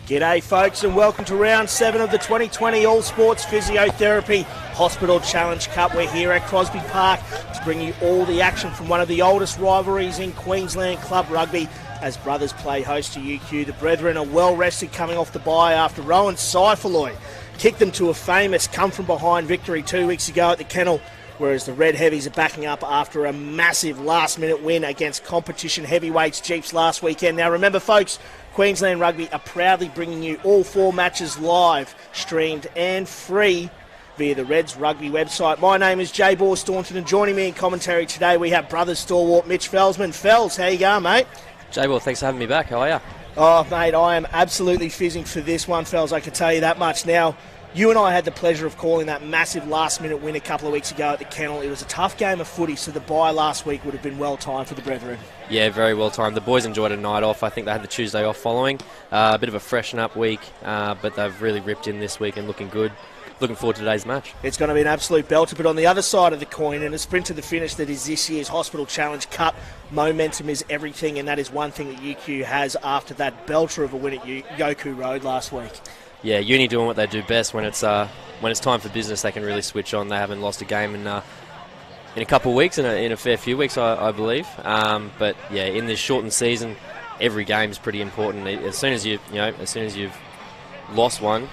G'day folks and welcome to round 7 of the 2020 All Sports Physiotherapy Hospital Challenge Cup. We're here at Crosby Park to bring you all the action from one of the oldest rivalries in Queensland club rugby as brothers play host to UQ. The Brethren are well rested coming off the bye after Rowan Saifaloy kicked them to a famous come-from-behind victory 2 weeks ago at the Kennel, whereas the Red Heavies are backing up after a massive last-minute win against competition heavyweights Jeeps last weekend. Now remember folks, Queensland Rugby are proudly bringing you all 4 matches live, streamed and free via the Reds Rugby website. My name is Jay Bohr Staunton and joining me in commentary today we have brothers stalwart Mitch Felsman. Fels, how you going, mate? Jay Bohr, thanks for having me back. How are you? Oh, mate, I am absolutely fizzing for this one, Fels, I can tell you that much. Now, you and I had the pleasure of calling that massive last-minute win a couple of weeks ago at the Kennel. It was a tough game of footy, so the bye last week would have been well-timed for the Brethren. Yeah, very well-timed. The boys enjoyed a night off. I think they had the Tuesday off following. A bit of a freshen-up week, but they've really ripped in this week and looking good. Looking forward to today's match. It's going to be an absolute belter, but on the other side of the coin, in a sprint to the finish that is this year's Hospital Challenge Cup, momentum is everything, and that is one thing that UQ has after that belter of a win at Yoku Road last week. Yeah, Uni doing what they do best. When it's time for business, they can really switch on. They haven't lost a game in a couple of weeks, in a fair few weeks, I believe. But yeah, in this shortened season, every game is pretty important. As soon as you've lost one,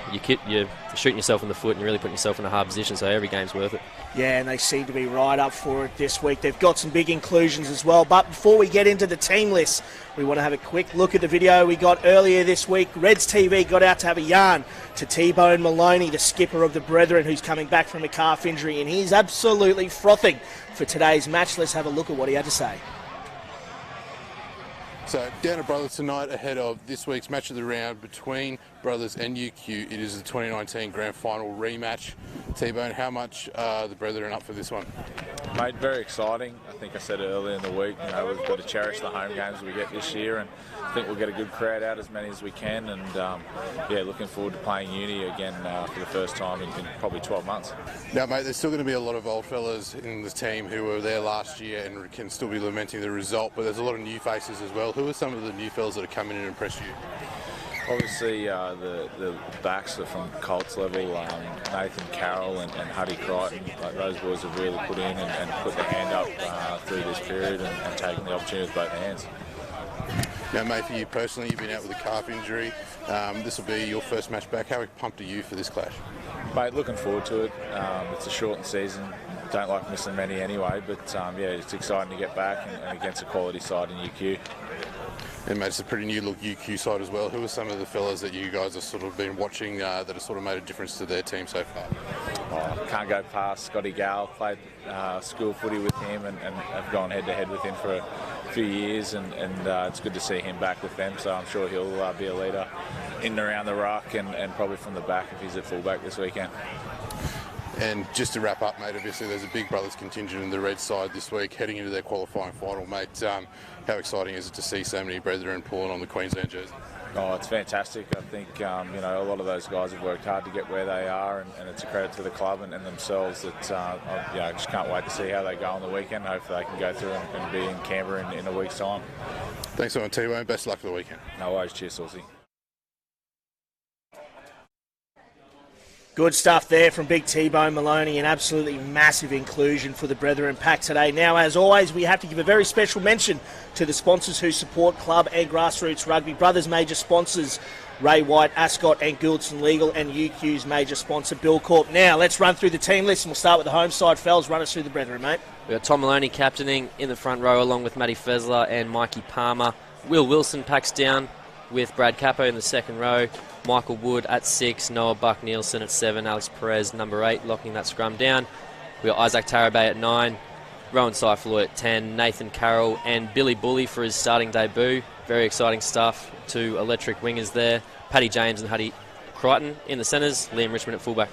you're shooting yourself in the foot and you're really putting yourself in a hard position. So every game's worth it. Yeah, and they seem to be right up for it this week. They've got some big inclusions as well. But before we get into the team list, we want to have a quick look at the video we got earlier this week. Reds TV got out to have a yarn to Tom Maloney, the skipper of the Brethren, who's coming back from a calf injury, and he's absolutely frothing for today's match. Let's have a look at what he had to say. So down at Brothers tonight ahead of this week's match of the round between Brothers and UQ. It is the 2019 Grand Final rematch. T-Bone, how much are the Brethren up for this one? Mate, very exciting. I think I said it earlier in the week, we've got to cherish the home games we get this year, and I think we'll get a good crowd out, as many as we can, and looking forward to playing Uni again for the first time in probably 12 months. Now mate, there's still going to be a lot of old fellas in the team who were there last year and can still be lamenting the result, but there's a lot of new faces as well. Who are some of the new fellas that have come in and impressed you? Obviously, the backs are from Colts level, Nathan Carroll and Huddy Crichton. Those boys have really put in and put their hand up through this period and taken the opportunity with both hands. Now, mate, for you personally, you've been out with a calf injury. This will be your first match back. How pumped are you for this clash? Mate, looking forward to it. It's a shortened season. Don't like missing many anyway, but it's exciting to get back and against a quality side in UQ. And mate, it's a pretty new look UQ side as well. Who are some of the fellas that you guys have sort of been watching that have sort of made a difference to their team so far? Can't go past Scotty Gale. Played school footy with him and have gone head to head with him for a few years, and it's good to see him back with them. So I'm sure he'll be a leader in and around the ruck and probably from the back if he's at fullback this weekend. And just to wrap up, mate, obviously there's a big Brothers contingent in the Red side this week heading into their qualifying final, mate. How exciting is it to see so many Brethren pulling on the Queensland jersey? Oh, it's fantastic. I think a lot of those guys have worked hard to get where they are, and it's a credit to the club and themselves that I just can't wait to see how they go on the weekend. Hopefully they can go through and be in Canberra in a week's time. Thanks so much, T-Bone. Best of luck for the weekend. No worries. Cheers, Saucy. Good stuff there from Big T-Bone Maloney, an absolutely massive inclusion for the Brethren pack today. Now, as always, we have to give a very special mention to the sponsors who support club and grassroots rugby. Brothers' major sponsors, Ray White, Ascot and Gouldson Legal, and UQ's major sponsor, Bill Corp. Now, let's run through the team list, and we'll start with the home side. Fells, run us through the Brethren, mate. We've got Tom Maloney captaining in the front row, along with Matty Fessler and Mikey Palmer. Will Wilson packs down with Brad Capo in the second row. Michael Wood at 6, Noah Buck-Nielsen at 7, Alex Perez number 8, locking that scrum down. We've got Isaac Tarabay at 9, Rowan Saifaloy at 10, Nathan Carroll and Billy Bully for his starting debut. Very exciting stuff. 2 electric wingers there. Paddy James and Huddy Crichton in the centres, Liam Richmond at fullback.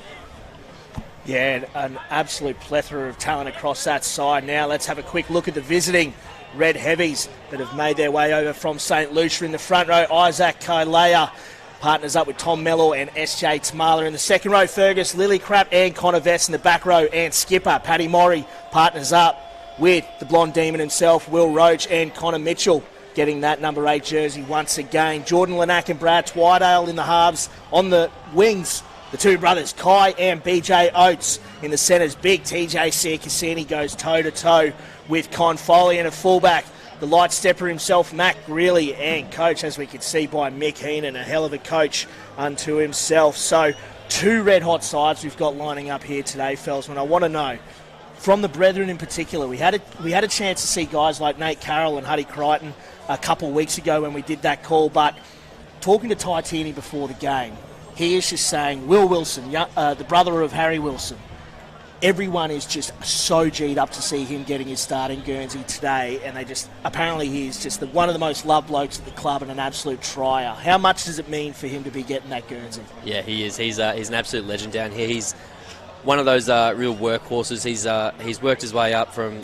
Yeah, an absolute plethora of talent across that side. Now let's have a quick look at the visiting Red Heavies that have made their way over from St. Lucia. In the front row, Isaac Kailea partners up with Tom Mello and SJ Tamala. In the second row, Fergus Lillycrap and Connor Vest. In the back row, and skipper Paddy Morrie partners up with the blonde demon himself, Will Roach and Connor Mitchell. getting that number 8 jersey once again. Jordan Lanack and Brad Twydale in the halves. On the wings, the two brothers, Kai and BJ Oates in the centres. Big TJ Siakasini goes toe-to-toe with Con Foley, and a fullback, the light stepper himself, Mac Greeley, and coach, as we can see by Mick Heenan, a hell of a coach unto himself. So 2 red-hot sides we've got lining up here today, Felsman. I want to know, from the brethren in particular, we had a chance to see guys like Nate Carroll and Huddy Crichton a couple of weeks ago when we did that call, but talking to Ty Tierney before the game, he is just saying, Will Wilson, the brother of Harry Wilson, everyone is just so G'd up to see him getting his start in Guernsey today, and apparently he's just one of the most loved blokes at the club and an absolute trier. How much does it mean for him to be getting that Guernsey? Yeah, he is. He's an absolute legend down here. He's one of those real workhorses. He's worked his way up from,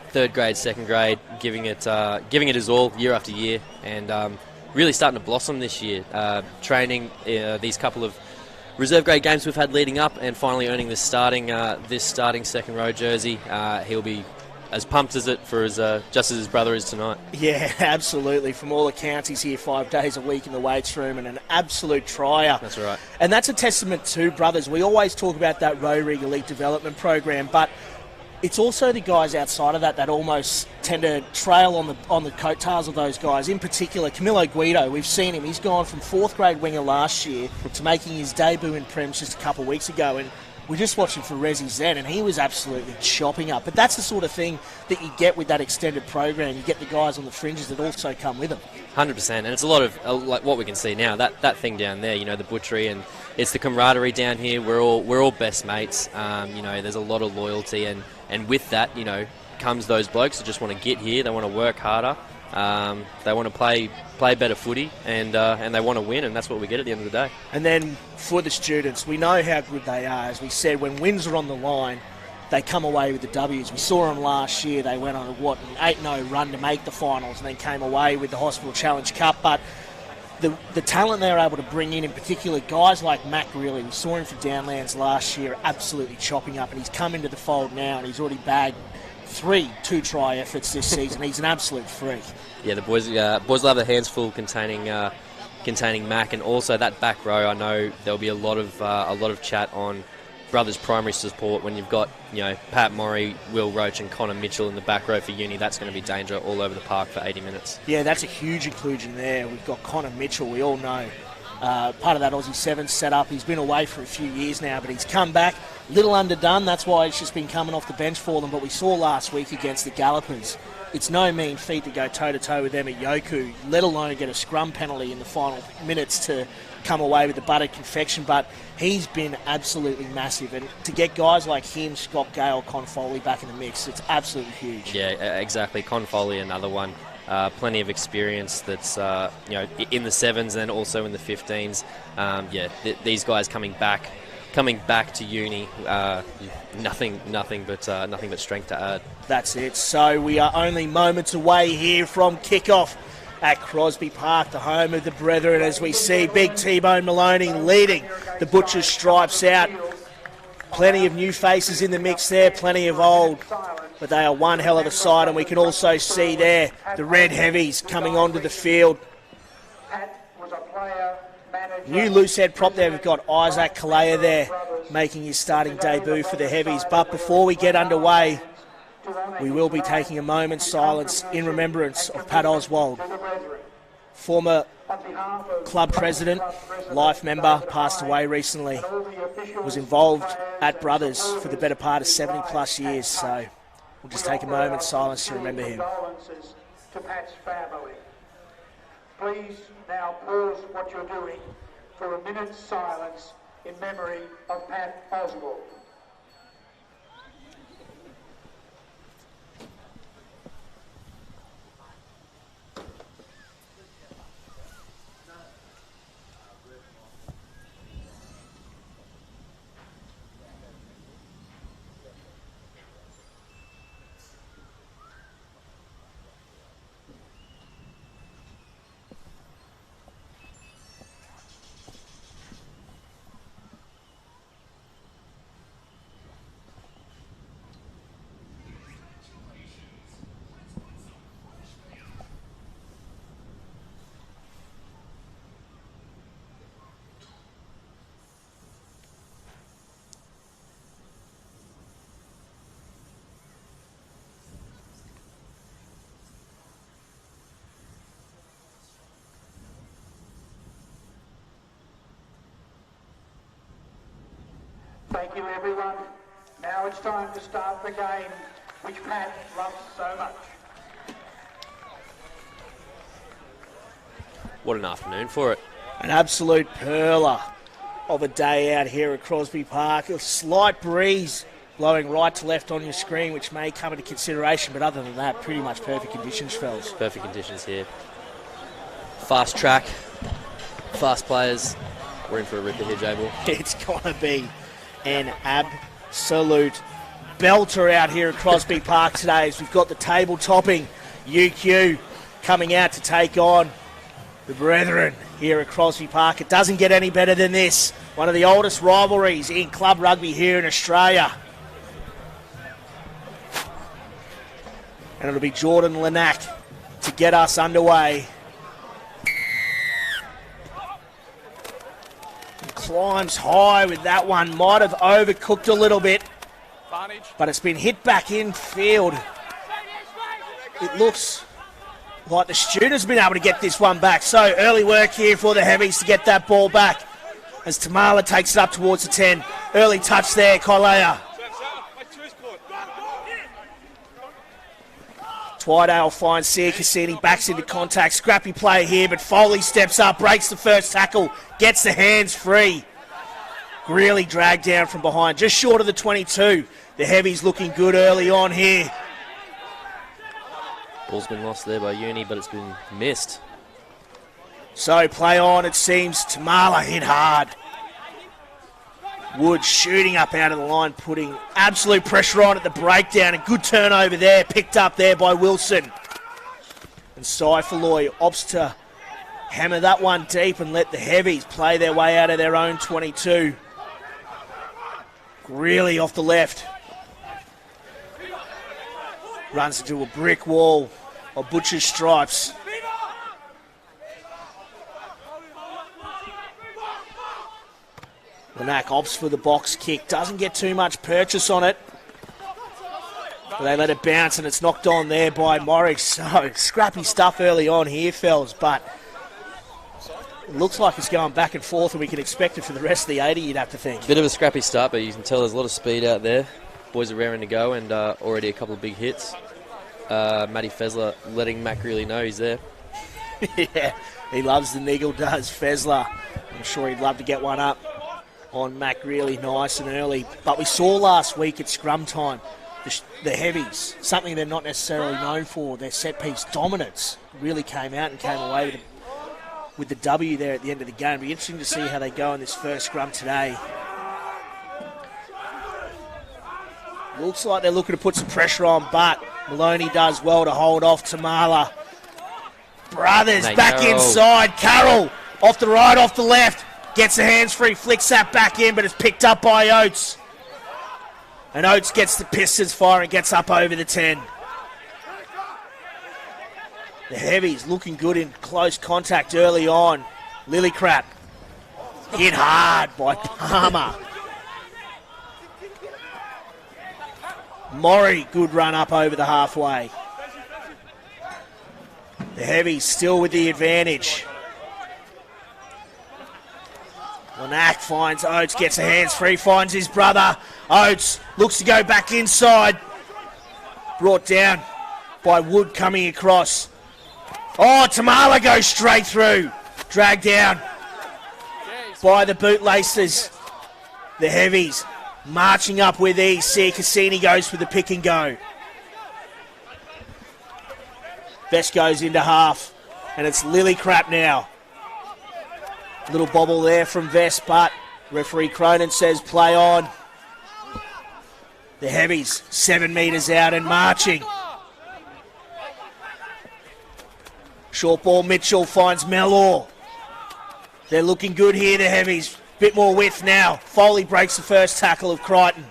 third grade, second grade, giving it his all year after year, and really starting to blossom this year. Training these couple of reserve grade games we've had leading up, and finally earning this starting second row jersey. He'll be as pumped as just as his brother is tonight. Yeah, absolutely. From all accounts, he's here 5 days a week in the weights room and an absolute trier. That's right. And that's a testament to brothers. We always talk about that Rotary Elite Development Program, but it's also the guys outside of that almost tend to trail on the coattails of those guys. In particular, Camilo Guido, we've seen him. He's gone from 4th grade winger last year to making his debut in Prems just a couple of weeks ago, and we just watched him for Resi Zen, and he was absolutely chopping up. But that's the sort of thing that you get with that extended program. You get the guys on the fringes that also come with them. 100%, and it's a lot of like what we can see now. That thing down there, the butchery, and it's the camaraderie down here. We're all best mates. There's a lot of loyalty, and with that, comes those blokes that just want to get here. They want to work harder. They want to play better footy, and they want to win, and that's what we get at the end of the day. And then for the students, we know how good they are. As we said, when wins are on the line, they come away with the W's. We saw them last year. They went on an 8-0 run to make the finals, and then came away with the Hospital Challenge Cup. But the talent they're able to bring in particular, guys like Mac Greeley, we saw him for Downlands last year, absolutely chopping up, and he's come into the fold now, and he's already bagged 3 2-try efforts this season. He's an absolute freak. Yeah, the boys will have their hands full containing Mac, and also that back row. I know there'll be a lot of chat on brothers' primary support when you've got Pat Morey, Will Roach, and Connor Mitchell in the back row for uni. That's going to be danger all over the park for 80 minutes. Yeah, that's a huge inclusion there. We've got Connor Mitchell. We all know. Part of that Aussie Sevens setup. He's been away for a few years now, but he's come back. Little underdone, that's why he's just been coming off the bench for them. But we saw last week against the Gallopers, it's no mean feat to go toe-to-toe with them at Yoku, let alone get a scrum penalty in the final minutes to come away with the buttered confection. But he's been absolutely massive, and to get guys like him, Scott Gale, Con Foley back in the mix, it's absolutely huge. Yeah, exactly. Con Foley, another one. Plenty of experience that's in the 7s and also in the 15s. These guys coming back to uni, nothing but strength to add. That's it. So we are only moments away here from kickoff at Crosby Park, the home of the Brethren, as we see Big T-Bone Maloney leading the Butcher's Stripes out. Plenty of new faces in the mix there, plenty of old, but they are one hell of a side, and we can also see there the Red Heavies coming onto the field. New loose head prop there, we've got Isaac Kalea there making his starting debut for the Heavies. But before we get underway, we will be taking a moment's silence in remembrance of Pat Oswald, former club president, life member, passed away recently, was involved at Brothers for the better part of 70 plus years, so we'll just take a moment's silence to remember him. To Pat's family. Please now pause what you're doing for a minute's silence in memory of Pat Oswald. Thank you, everyone. Now it's time to start the game, which Pat loves so much. What an afternoon for it. An absolute perler of a day out here at Crosby Park. A slight breeze blowing right to left on your screen, which may come into consideration, but other than that, pretty much perfect conditions, fellas. Perfect conditions here. Fast track, fast players. We're in for a ripper here, Jable. It's going to be an absolute belter out here at Crosby Park today, as we've got the table-topping UQ coming out to take on the brethren here at Crosby Park. It doesn't get any better than this. One of the oldest rivalries in club rugby here in Australia. And it'll be Jordan Lanack to get us underway. Climbs high with that one. Might have overcooked a little bit, but it's been hit back in field. It looks like the students have been able to get this one back. So early work here for the Heavies to get that ball back as Tamala takes it up towards the 10. Early touch there, Kailea. Twydale finds Sia Cassini, backs into contact. Scrappy play here, but Foley steps up, breaks the first tackle, gets the hands free. Really dragged down from behind, just short of the 22. The Heavies looking good early on here. Ball's been lost there by Uni, but it's been missed. So play on, it seems. Tamala hit hard. Wood shooting up out of the line, putting absolute pressure on at the breakdown. A good turnover there, picked up there by Wilson. And Saifaloy opts to hammer that one deep and let the Heavies play their way out of their own 22. Really off the left. Runs into a brick wall of Butcher's stripes. Lanack opts for the box kick. Doesn't get too much purchase on it. But they let it bounce and it's knocked on there by Morris. So scrappy stuff early on here, fellas. But it looks like it's going back and forth and we can expect it for the rest of the 80, you'd have to think. Bit of a scrappy start, but you can tell there's a lot of speed out there. Boys are raring to go and already a couple of big hits. Matty Fezler letting Mac really know he's there. Yeah, he loves the niggle, does Fezler. I'm sure he'd love to get one up on Mac really nice and early. But we saw last week at scrum time, the Heavies, something they're not necessarily known for, their set-piece dominance, really came out and came away with the W there at the end of the game. It'll be interesting to see how they go in this first scrum today. Looks like they're looking to put some pressure on, but Maloney does well to hold off Tamala. Brothers back inside. Carroll off the right, off the left. Gets the hands free, flicks that back in, but it's picked up by Oates. And Oates gets the Pistons fire and gets up over the 10. The Heavies looking good in close contact early on. Lillicrap hit hard by Palmer. Morrie, good run up over the halfway. The Heavies still with the advantage. Lanack finds Oates, gets the hands free, finds his brother. Oates looks to go back inside. Brought down by Wood coming across. Oh, Tamala goes straight through. Dragged down by the bootlaces. The Heavies marching up with ease. Sia Cassini goes for the pick and go. Best goes into half. And it's Lillicrap now. Little bobble there from Vest, but referee Cronin says play on. The Heavies 7 metres out and marching. Short ball, Mitchell finds Mellor. They're looking good here, the Heavies. Bit more width now. Foley breaks the first tackle of Crichton.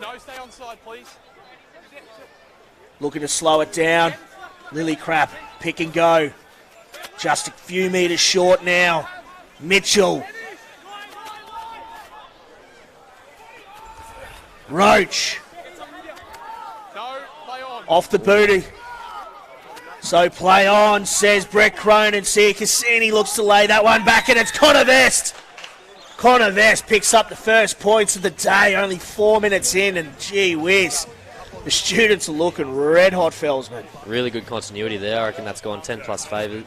No, stay on side, please. Looking to slow it down. Lillicrap, pick and go. Just a few metres short now. Mitchell. Roach. No, play on. Off the booty. So play on, says Brett Cronin. Sia Cassini looks to lay that one back, and it's Connor Vest. Connor Vest picks up the first points of the day, only 4 minutes in, and gee whiz, the students are looking red hot, Felsman. Really good continuity there. I reckon that's gone 10 plus phases.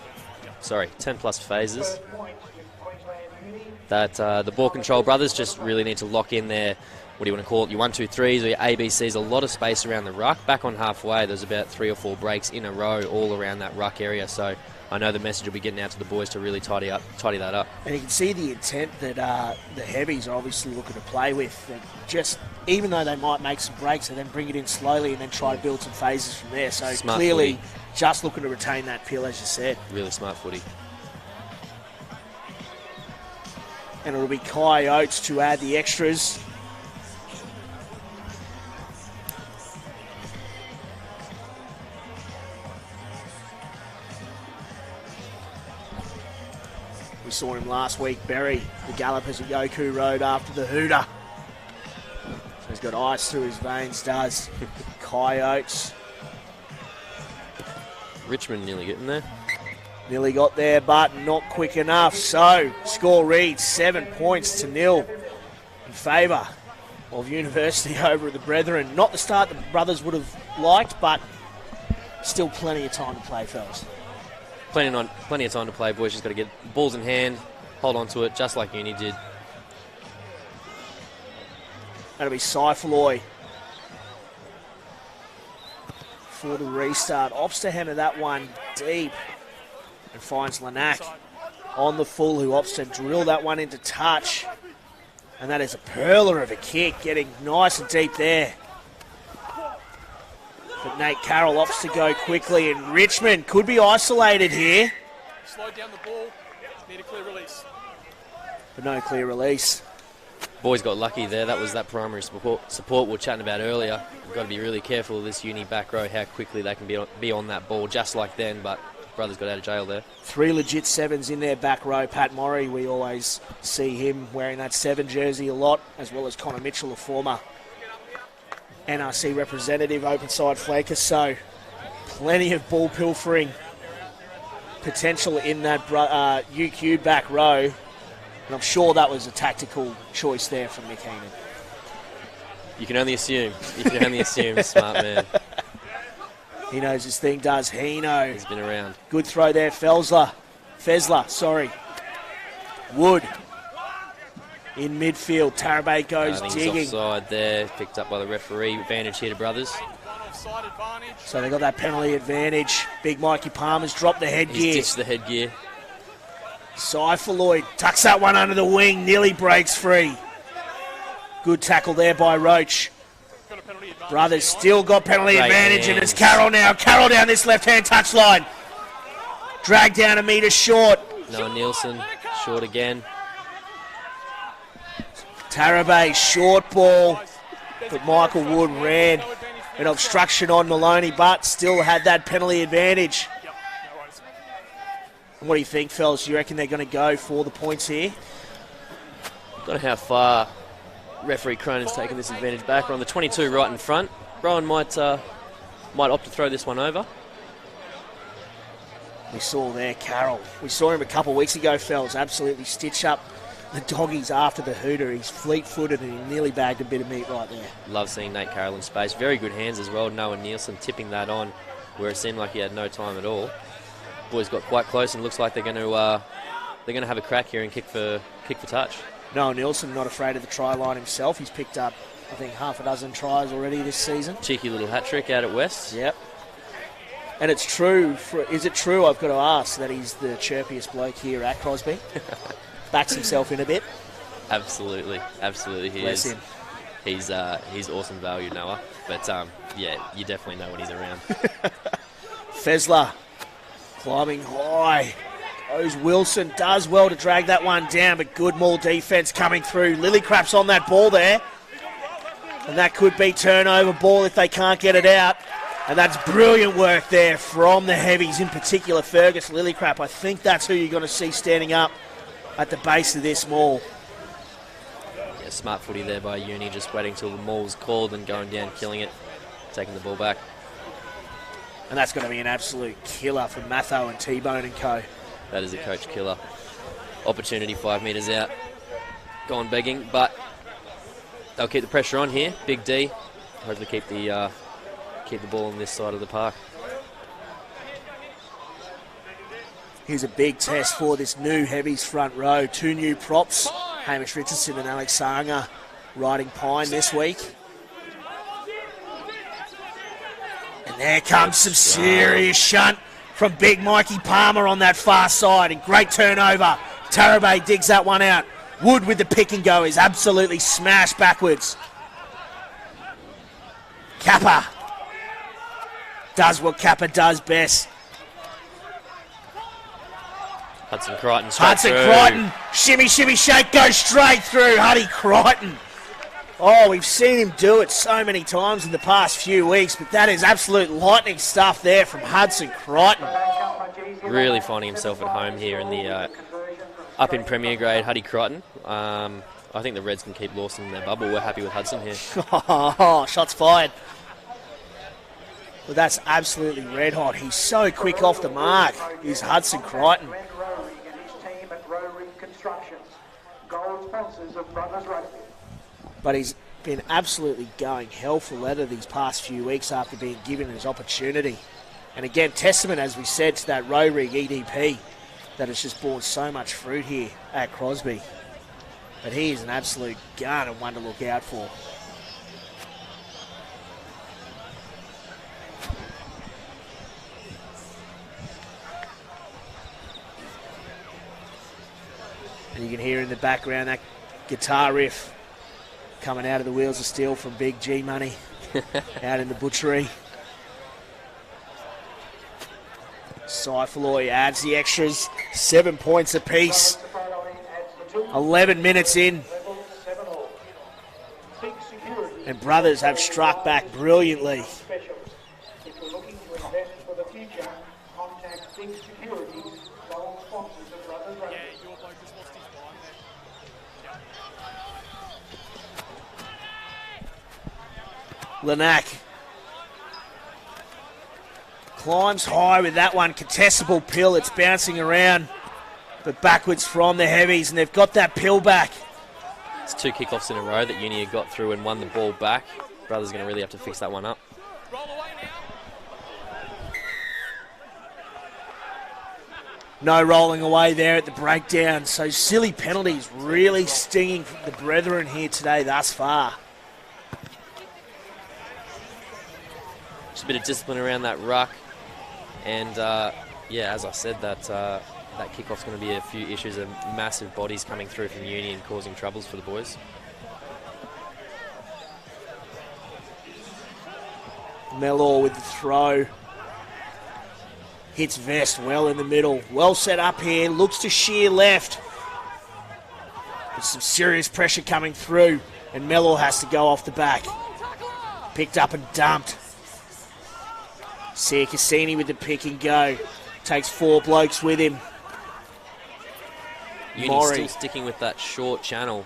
That the ball control brothers just really need to lock in their, what do you want to call it, your 1-2-3s or your ABCs, a lot of space around the ruck. Back on halfway, there's about 3 or 4 breaks in a row all around that ruck area. So I know the message will be getting out to the boys to really tidy that up. And you can see the intent that the heavies are obviously looking to play with. That just, even though they might make some breaks, they then bring it in slowly and then try to build some phases from there. So Smart clearly footy. just looking to retain that pill, as you said. Really smart footy. And it'll be Kai Oates to add the extras. We saw him last week bury the gallopers at Yoku Road after the hooter. So he's got ice through his veins, does Kai Oates. Richmond nearly getting there. Nearly got there, but not quick enough. So, score reads 7 points to 0 in favour of University over at the Brethren. Not the start the brothers would have liked, but still plenty of time to play, fellas. Plenty of time to play, boys. Just got to get balls in hand, hold on to it, just like Uni did. That'll be Saifaloy for the restart. Opts to hammer that one deep and finds Lanac on the full, who opts to drill that one into touch. And that is a perler of a kick, getting nice and deep there. But Nate Carroll opts to go quickly, and Richmond could be isolated here. Slow down the ball. Need a clear release. But no clear release. Boys got lucky there. That was that primary support we were chatting about earlier. We've got to be really careful of this Uni back row, how quickly they can be on that ball, just like then, but brothers got out of jail there. 3 legit sevens in their back row. Pat Morey, we always see him wearing that 7 jersey a lot, as well as Connor Mitchell, a former NRC representative, open side flanker. So plenty of ball pilfering potential in that UQ back row. And I'm sure that was a tactical choice there from Nick Heenan. You can only assume. Smart man. He knows his thing, does Hino. He's been around. Good throw there, Fezler, Wood in midfield. Tarabay goes digging. Offside there, picked up by the referee. Advantage here to brothers. So they got that penalty advantage. Big Mikey Palmer's dropped the headgear. He's ditched the headgear. Saifaloy tucks that one under the wing, nearly breaks free. Good tackle there by Roach. Brothers still got penalty advantage, and it's Carroll now. Carroll down this left-hand touchline. Dragged down a metre short. Noah Nielsen, short again. Tarabay, short ball. But Michael Wood ran an obstruction on Maloney, but still had that penalty advantage. What do you think, fellas? Do you reckon they're going to go for the points here? Don't know how far referee Cronin's taking this advantage back. We're on the 22 right in front. Rowan might opt to throw this one over. We saw there Carroll. We saw him a couple of weeks ago, fellas, absolutely stitch up the doggies after the hooter. He's fleet-footed and he nearly bagged a bit of meat right there. Love seeing Nate Carroll in space. Very good hands as well. Noah Nielsen tipping that on where it seemed like he had no time at all. Boys got quite close and looks like they're going to have a crack here and kick for touch. Noah Nielsen not afraid of the try line himself. He's picked up, I think, half a dozen tries already this season. Cheeky little hat trick out at West. Yep. And it's true. Is it true, I've got to ask, that he's the chirpiest bloke here at Crosby? Backs himself in a bit. Absolutely he Bless is. him. He's awesome value, Noah. But yeah, you definitely know when he's around. Fezler climbing high. Goes Wilson, does well to drag that one down, but good maul defence coming through. Lillycrap's on that ball there. And that could be turnover ball if they can't get it out. And that's brilliant work there from the heavies, in particular Fergus Lillycrap. I think that's who you're going to see standing up at the base of this maul. Yeah, smart footy there by Uni, just waiting till the maul's called and going down, killing it, taking the ball back. And that's going to be an absolute killer for Matho and T-Bone and co. That is a coach killer. Opportunity 5 metres out. gone begging, but they'll keep the pressure on here. Big D. Hopefully keep the ball on this side of the park. Here's a big test for this new Heavies front row. 2 new props, Hamish Richardson and Alex Sanger, riding Pine this week. And there comes some serious shunt from big Mikey Palmer on that far side. And great turnover. Tarabay digs that one out. Wood with the pick and go is absolutely smashed backwards. Kappa does what Kappa does best. Hudson Crichton Crichton, shimmy, shimmy, shake, goes straight through. Huddy Crichton. Oh, we've seen him do it so many times in the past few weeks, but that is absolute lightning stuff there from Hudson Crichton. Really finding himself at home here in the up in Premier Grade, Huddy Crichton. I think the Reds can keep Lawson in their bubble. We're happy with Hudson here. Oh, shots fired. Well, that's absolutely red hot. He's so quick off the mark, is Hudson Crichton. But he's been absolutely going hell for leather these past few weeks after being given his opportunity. And again, testament, as we said, to that row rig EDP that has just borne so much fruit here at Crosby. But he is an absolute gun and one to look out for. And you can hear in the background that guitar riff coming out of the Wheels of Steel from Big G Money out in the butchery. Cyphaloy adds the extras, 7 points apiece. 11 minutes in. And Brothers have struck back brilliantly. Lanack climbs high with that one. Contestable pill. It's bouncing around, but backwards from the Heavies, and they've got that pill back. It's 2 kickoffs in a row that Uni got through and won the ball back. Brothers going to really have to fix that one up. No rolling away there at the breakdown. So silly penalties really stinging the brethren here today thus far. Just a bit of discipline around that ruck. And, yeah, as I said, that kickoff's going to be a few issues of massive bodies coming through from Uni and causing troubles for the boys. Mellor with the throw. Hits Vest well in the middle. Well set up here. Looks to sheer left. There's some serious pressure coming through. And Mellor has to go off the back. Picked up and dumped. Sia Cassini with the pick and go. Takes 4 blokes with him. Uni still sticking with that short channel.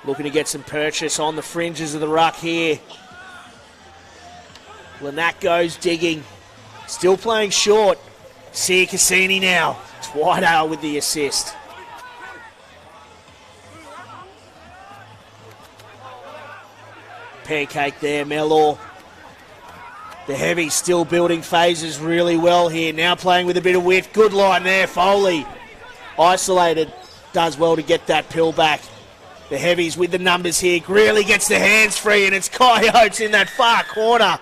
Looking to get some purchase on the fringes of the ruck here. Lanack goes digging. Still playing short. Sia Cassini now. Twydale with the assist. Pancake there, Mellor. The Heavies still building phases really well here. Now playing with a bit of width. Good line there, Foley. Isolated. Does well to get that pill back. The Heavies with the numbers here. Greeley gets the hands free, and it's Coyotes in that far corner.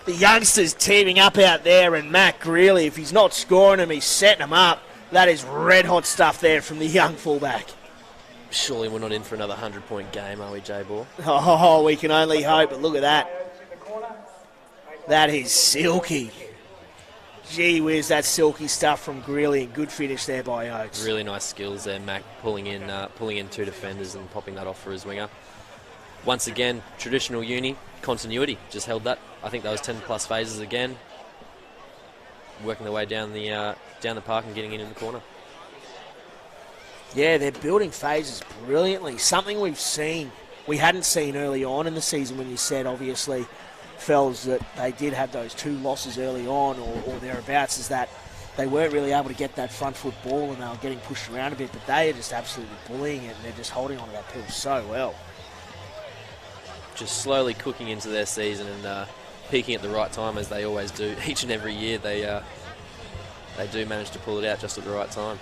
The youngsters teaming up out there, and Matt Greeley, if he's not scoring them, he's setting them up. That is red-hot stuff there from the young fullback. Surely we're not in for another 100-point game, are we, J-Ball? Oh, we can only hope, but look at that. That is silky. Gee whiz, that's silky stuff from Greeley, and good finish there by Oates. Really nice skills there, Mac, pulling in 2 defenders and popping that off for his winger. Once again, traditional Uni, continuity, just held that. I think that was 10-plus phases again. Working their way down the park and getting in the corner. Yeah, they're building phases brilliantly. Something we hadn't seen early on in the season when you said, obviously, Fells, that they did have those 2 losses early on or thereabouts, is that they weren't really able to get that front foot ball and they were getting pushed around a bit, but they are just absolutely bullying it and they're just holding onto that pill so well. Just slowly cooking into their season and peaking at the right time, as they always do each and every year. They do manage to pull it out just at the right time.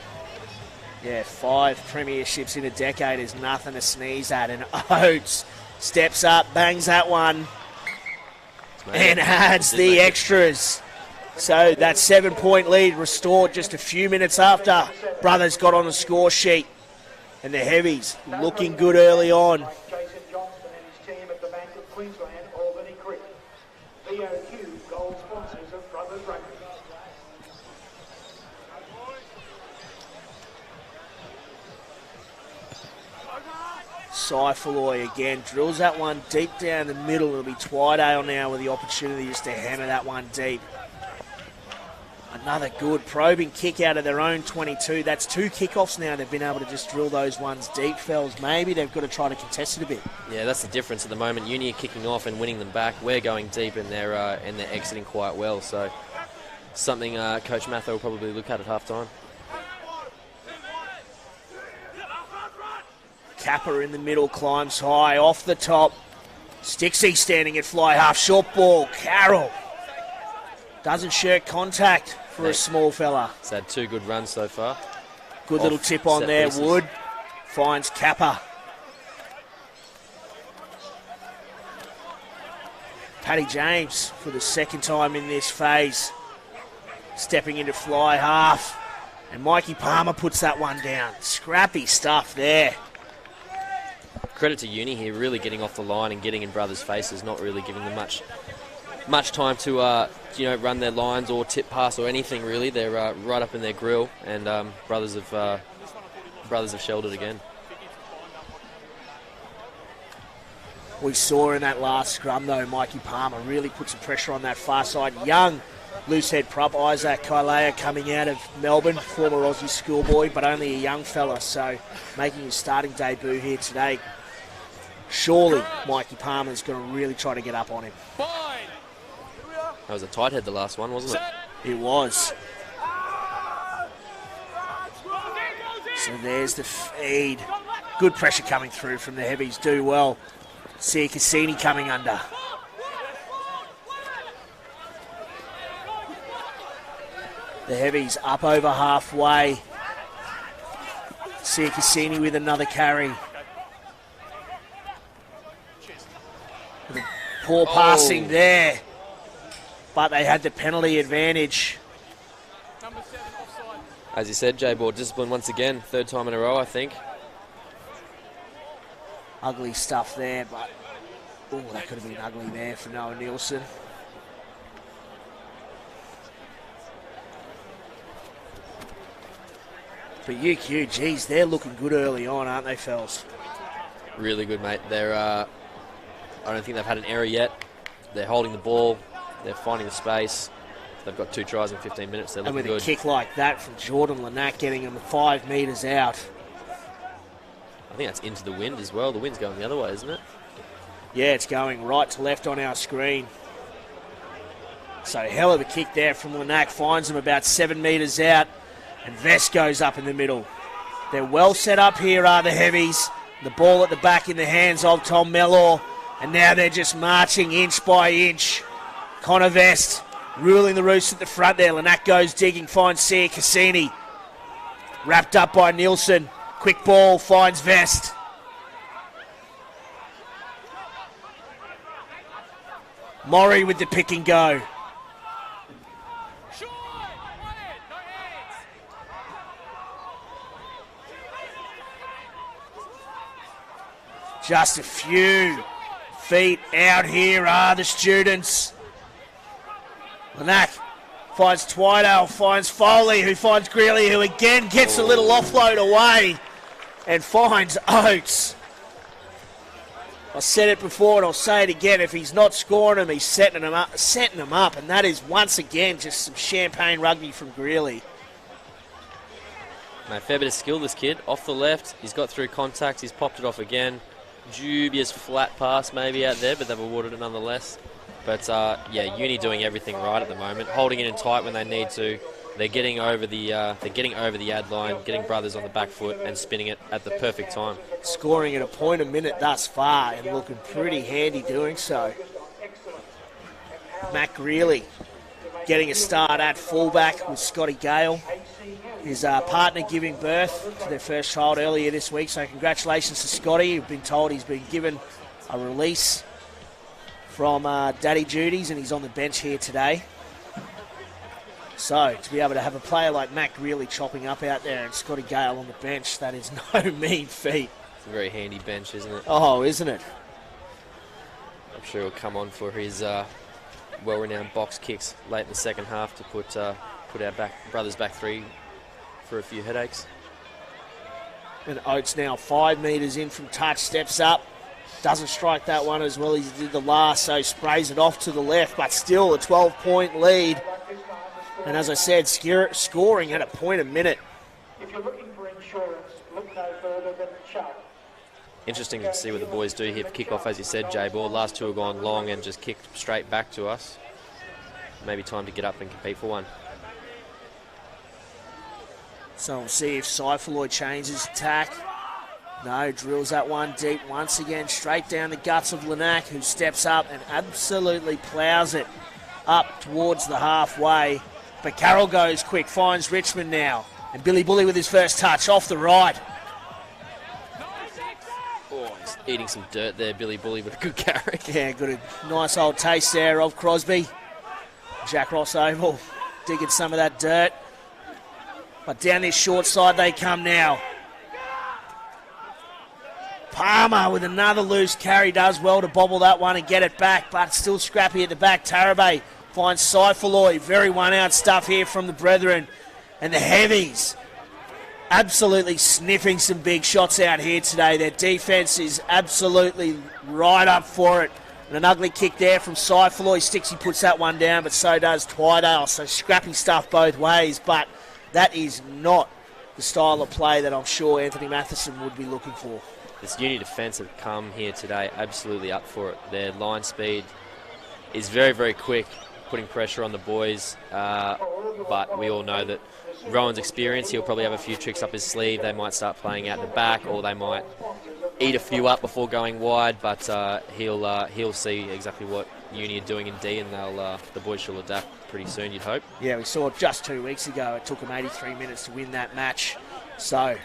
Yeah, 5 premierships in a decade is nothing to sneeze at, and Oates steps up, bangs that one, and adds the extras. So that 7-point lead restored just a few minutes after Brothers got on the score sheet. And the Heavies looking good early on. Jason Johnston and his team at the Bank of Queensland, Albany Cricket. VOQ, gold sponsors of Brothers Rugby. Saifaloy again drills that one deep down the middle. It'll be Twydale now with the opportunity just to hammer that one deep. Another good probing kick out of their own 22. That's 2 kickoffs now. They've been able to just drill those ones deep, Fells. Maybe they've got to try to contest it a bit. Yeah, that's the difference at the moment. Uni are kicking off and winning them back. We're going deep and they're exiting quite well. So something Coach Matho will probably look at half-time. Kappa in the middle, climbs high, off the top. Stixie standing at fly half, short ball. Carroll doesn't shirk contact for a small fella. He's had 2 good runs so far. Good little tip on there. Pieces. Wood finds Kappa. Paddy James for the second time in this phase, stepping into fly half. And Mikey Palmer puts that one down. Scrappy stuff there. Credit to Uni here, really getting off the line and getting in brothers' faces, not really giving them much time to run their lines or tip pass or anything really. They're right up in their grill, and brothers have shelled it again. We saw in that last scrum though, Mikey Palmer really put some pressure on that far side. Young loosehead prop Isaac Kailea coming out of Melbourne, former Aussie schoolboy, but only a young fella, so making his starting debut here today. Surely Mikey Palmer's going to really try to get up on him. That was a tight head, the last one, wasn't it? It was. So there's the feed. Good pressure coming through from the Heavies. Do well. See Cassini coming under. The Heavies up over halfway. See Cassini with another carry. With a poor passing there. But they had the penalty advantage. As you said, J-Ball discipline once again, 3rd time in a row, I think. Ugly stuff there, but that could have been ugly there for Noah Nielsen. But UQ, geez, they're looking good early on, aren't they, Fells? Really good, mate. They're I don't think they've had an error yet. They're holding the ball. They're finding the space. They've got 2 tries in 15 minutes. They're looking good. And with a kick like that from Jordan Lanack, getting them 5 metres out. I think that's into the wind as well. The wind's going the other way, isn't it? Yeah, it's going right to left on our screen. So hell of a kick there from Lanack. Finds them about 7 metres out. And Vest goes up in the middle. They're well set up here, are the Heavies. The ball at the back in the hands of Tom Mellor. And now they're just marching inch by inch. Connor Vest ruling the roost at the front there. Lanack goes digging, finds Sia Cassini. Wrapped up by Nielsen. Quick ball, finds Vest. Murray with the pick and go. Just a few feet out here are the students. Lanack finds Twydale, finds Foley, who finds Greeley, who again gets a little offload away and finds Oates. I said it before and I'll say it again. If he's not scoring them, he's setting them up, and that is once again just some champagne rugby from Greeley. Mate, fair bit of skill, this kid. Off the left, he's got through contact, he's popped it off again. Dubious flat pass maybe out there, but they've awarded it nonetheless. But yeah, Uni doing everything right at the moment, holding it in tight when they need to, they're getting over the ad line, getting Brothers on the back foot and spinning it at the perfect time. Scoring at a point a minute thus far and looking pretty handy doing so. Matt Greeley getting a start at fullback with Scotty Gale. His partner giving birth to their first child earlier this week, so congratulations to Scotty. We've been told he's been given a release from daddy duties and he's on the bench here today. So to be able to have a player like Matt Greeley chopping up out there and Scotty Gale on the bench, that is no mean feat. It's a very handy bench, isn't it? Oh, isn't it? I'm sure he'll come on for his well-renowned box kicks late in the second half to put our Brothers back three for a few headaches. And Oates now 5 metres in from touch, steps up, doesn't strike that one as well as he did the last, so sprays it off to the left, but still a 12-point lead. And as I said, scoring at a point a minute. If you're looking for insurance, look no further than Chubb. Interesting to see what the boys do here for kickoff, as you said, J-Ball. Last two have gone long and just kicked straight back to us. Maybe time to get up and compete for one. So we'll see if Seifaloy changes tack. No, drills that one deep once again, straight down the guts of Lanac, who steps up and absolutely ploughs it up towards the halfway. But Carroll goes quick, finds Richmond now. And Billy Bully with his first touch off the right. Oh, he's eating some dirt there, Billy Bully, with a good carry. Yeah, got a nice old taste there of Crosby. Jack Ross Oval digging some of that dirt. But down this short side they come now. Palmer with another loose carry, does well to bobble that one and get it back, but still scrappy at the back. Tarabay finds Seifaloy. Very one-out stuff here from the brethren. And the Heavies absolutely sniffing some big shots out here today. Their defence is absolutely right up for it. And an ugly kick there from Seifaloy. Stixie puts that one down, but so does Twydale. So scrappy stuff both ways, but that is not the style of play that I'm sure Anthony Matheson would be looking for. This uni defence have come here today absolutely up for it. Their line speed is very, very quick, putting pressure on the boys. But we all know that Rowan's experience, he'll probably have a few tricks up his sleeve. They might start playing out the back, or they might eat a few up before going wide. But he'll see exactly what uni are doing in D, and the boys shall adapt pretty soon, you'd hope. Yeah, we saw just 2 weeks ago. It took them 83 minutes to win that match. So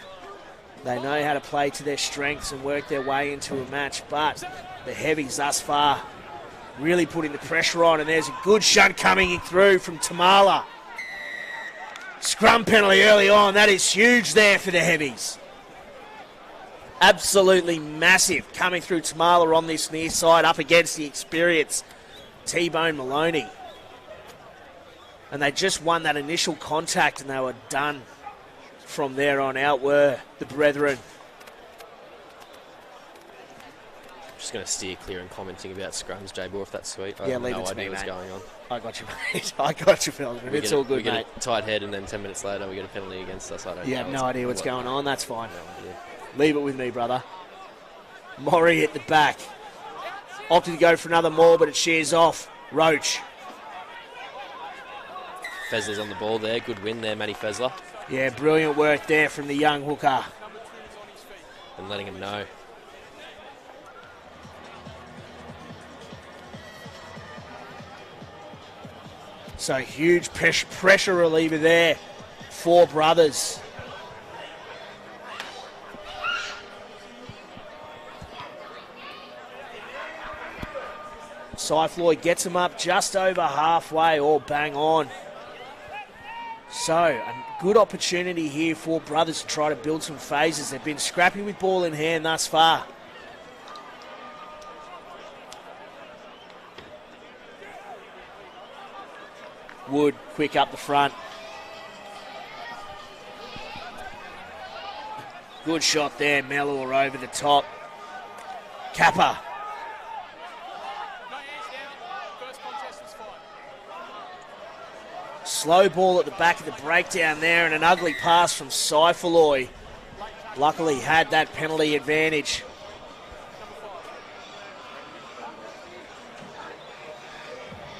they know how to play to their strengths and work their way into a match. But the Heavies thus far really putting the pressure on. And there's a good shunt coming through from Tamala. Scrum penalty early on. That is huge there for the Heavies. Absolutely massive coming through Tamala on this near side up against the experienced T-Bone Maloney. And they just won that initial contact and they were done from there on out were the brethren. Just going to steer clear and commenting about scrums, J-Ball, if that's sweet. I Yeah, have leave no it to me, idea what's mate. going on. I got you, mate. I got you, Feldman. It's all good, we get mate. a tight head, and then 10 minutes later we get a penalty against us. I don't You know. have no idea what's going on. That's fine. No idea. Leave it with me, brother. Maury at the back. Opted to go for another maul, but it shears off. Roach. Fezler's on the ball there. Good win there, Matty Fezler. Yeah, brilliant work there from the young hooker. And letting him know. So huge pressure reliever there for Brothers. Seifaloy gets him up just over halfway, or bang on. So, a good opportunity here for Brothers to try to build some phases. They've been scrappy with ball in hand thus far. Wood quick up the front. Good shot there, Mellor over the top. Kappa. No hands down. First contest was fine. Slow ball at the back of the breakdown there, and an ugly pass from Seifaloy. Luckily had that penalty advantage.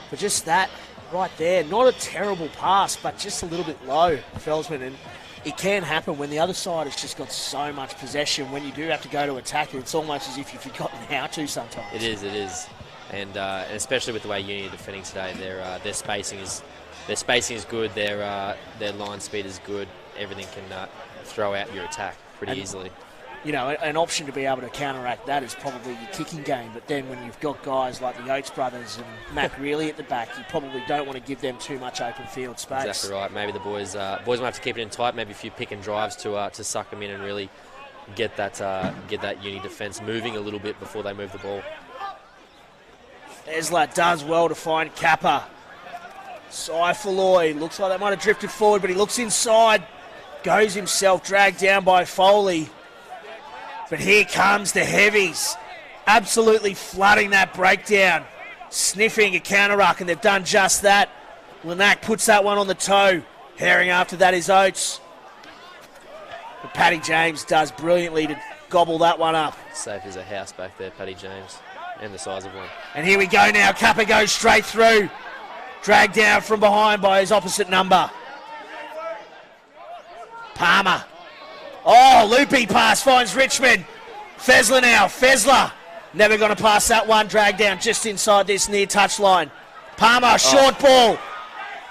But just that right there. Not a terrible pass, but just a little bit low, Felsman. And it can happen when the other side has just got so much possession. When you do have to go to attack, it's almost as if you've forgotten how to sometimes. It is. And especially with the way Uni are defending today, their spacing is good. Their line speed is good. Everything can throw out your attack pretty easily. You know, an option to be able to counteract that is probably your kicking game. But then when you've got guys like the Oates brothers and Matt Greeley at the back, you probably don't want to give them too much open field space. Exactly right. Maybe the boys might have to keep it in tight. Maybe a few pick and drives to suck them in and really get that Uni defence moving a little bit before they move the ball. Esler does well to find Kappa. Saifaloy looks like that might have drifted forward, but he looks inside. Goes himself, dragged down by Foley. But here comes the heavies, absolutely flooding that breakdown, sniffing a counter-ruck, and they've done just that. Lanac puts that one on the toe. Herring after that is Oates. But Paddy James does brilliantly to gobble that one up. Safe as a house back there, Paddy James, and the size of one. And here we go now. Kappa goes straight through. Dragged down from behind by his opposite number. Palmer. Oh, loopy pass finds Richmond. Fezler now. Fezler. Never going to pass that one. Dragged down just inside this near touchline. Palmer, short ball.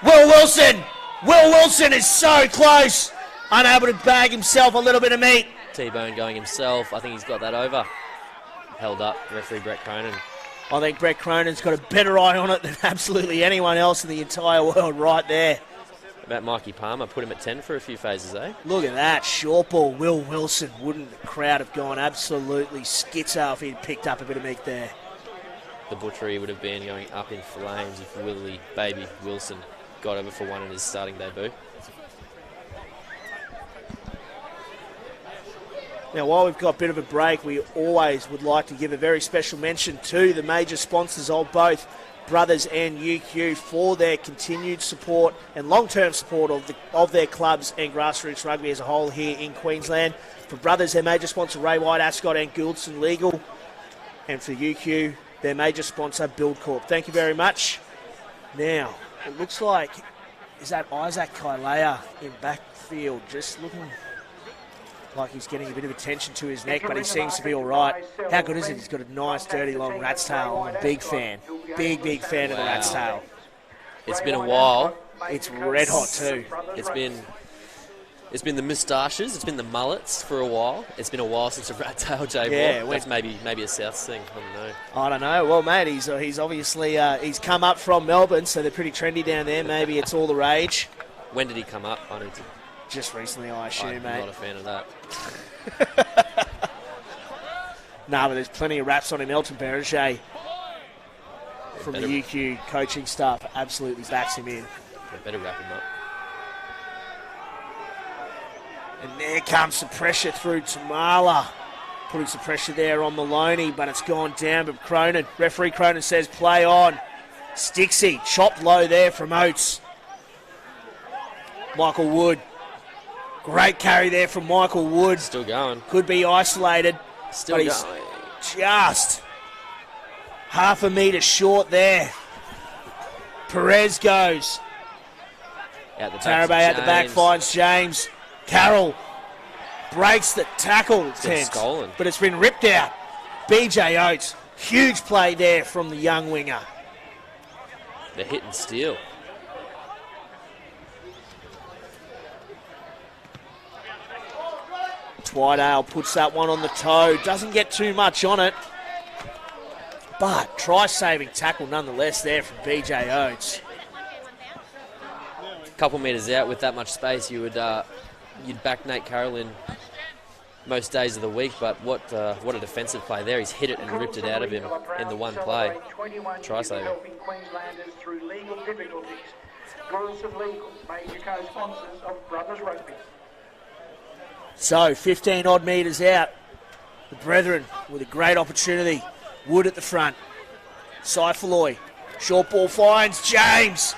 Will Wilson. Will Wilson is so close. Unable to bag himself a little bit of meat. T-Bone going himself. I think he's got that over. Held up. Referee Brett Cronin. I think Brett Cronin's got a better eye on it than absolutely anyone else in the entire world right there. About Mikey Palmer, put him at 10 for a few phases, eh? Look at that, short ball, Will Wilson. Wouldn't the crowd have gone absolutely schizo if he'd picked up a bit of meat there? The butchery would have been going up in flames if Willie Baby Wilson got over for one in his starting debut. Now, while we've got a bit of a break, we always would like to give a very special mention to the major sponsors of both Brothers and UQ for their continued support and long-term support of their clubs and grassroots rugby as a whole here in Queensland. For Brothers, their major sponsor Ray White, Ascot and Gouldson Legal. And for UQ, their major sponsor Build Corp. Thank you very much. Now, it looks like, is that Isaac Kailea in backfield, just looking like he's getting a bit of attention to his neck, but he seems to be all right. How good is it? He's got a nice, dirty, long rat's tail. I'm a big fan. Big fan of the rat's tail. It's been a while. It's red hot too. It's been the moustaches. It's been the mullets for a while. It's been a while since a rat tail, J-Ball. Yeah, that's maybe a South thing. I don't know. I don't know. Well, mate, he's obviously he's come up from Melbourne, so they're pretty trendy down there. Maybe it's all the rage. When did he come up? I need to. Just recently, I assume, I'm mate. not a fan of that. Nah, but there's plenty of raps on him. Elton Berger from the UQ coaching staff absolutely backs him in. They better wrap him up. And there comes some pressure through Tamala. Putting some pressure there on Maloney, but it's gone down. But Cronin, referee Cronin says play on. Stixie, chopped low there from Oates. Michael Wood. Great carry there from Michael Wood. Still going. Could be isolated. Still but going. He's just half a metre short there. Perez goes. Out the back. Tarabay at the back finds James. Carroll breaks the tackle attempt, but it's been ripped out. BJ Oates, huge play there from the young winger. The hit and steal. Twydale puts that one on the toe. Doesn't get too much on it. But try-saving tackle nonetheless there from BJ Oates. A couple metres out with that much space, you'd back Nate Carroll in most days of the week, but what a defensive play there. He's hit it and ripped it out of him in the one play. Try-saving. So, 15 odd metres out. The Brethren with a great opportunity. Wood at the front. Saifaloy. Short ball finds James.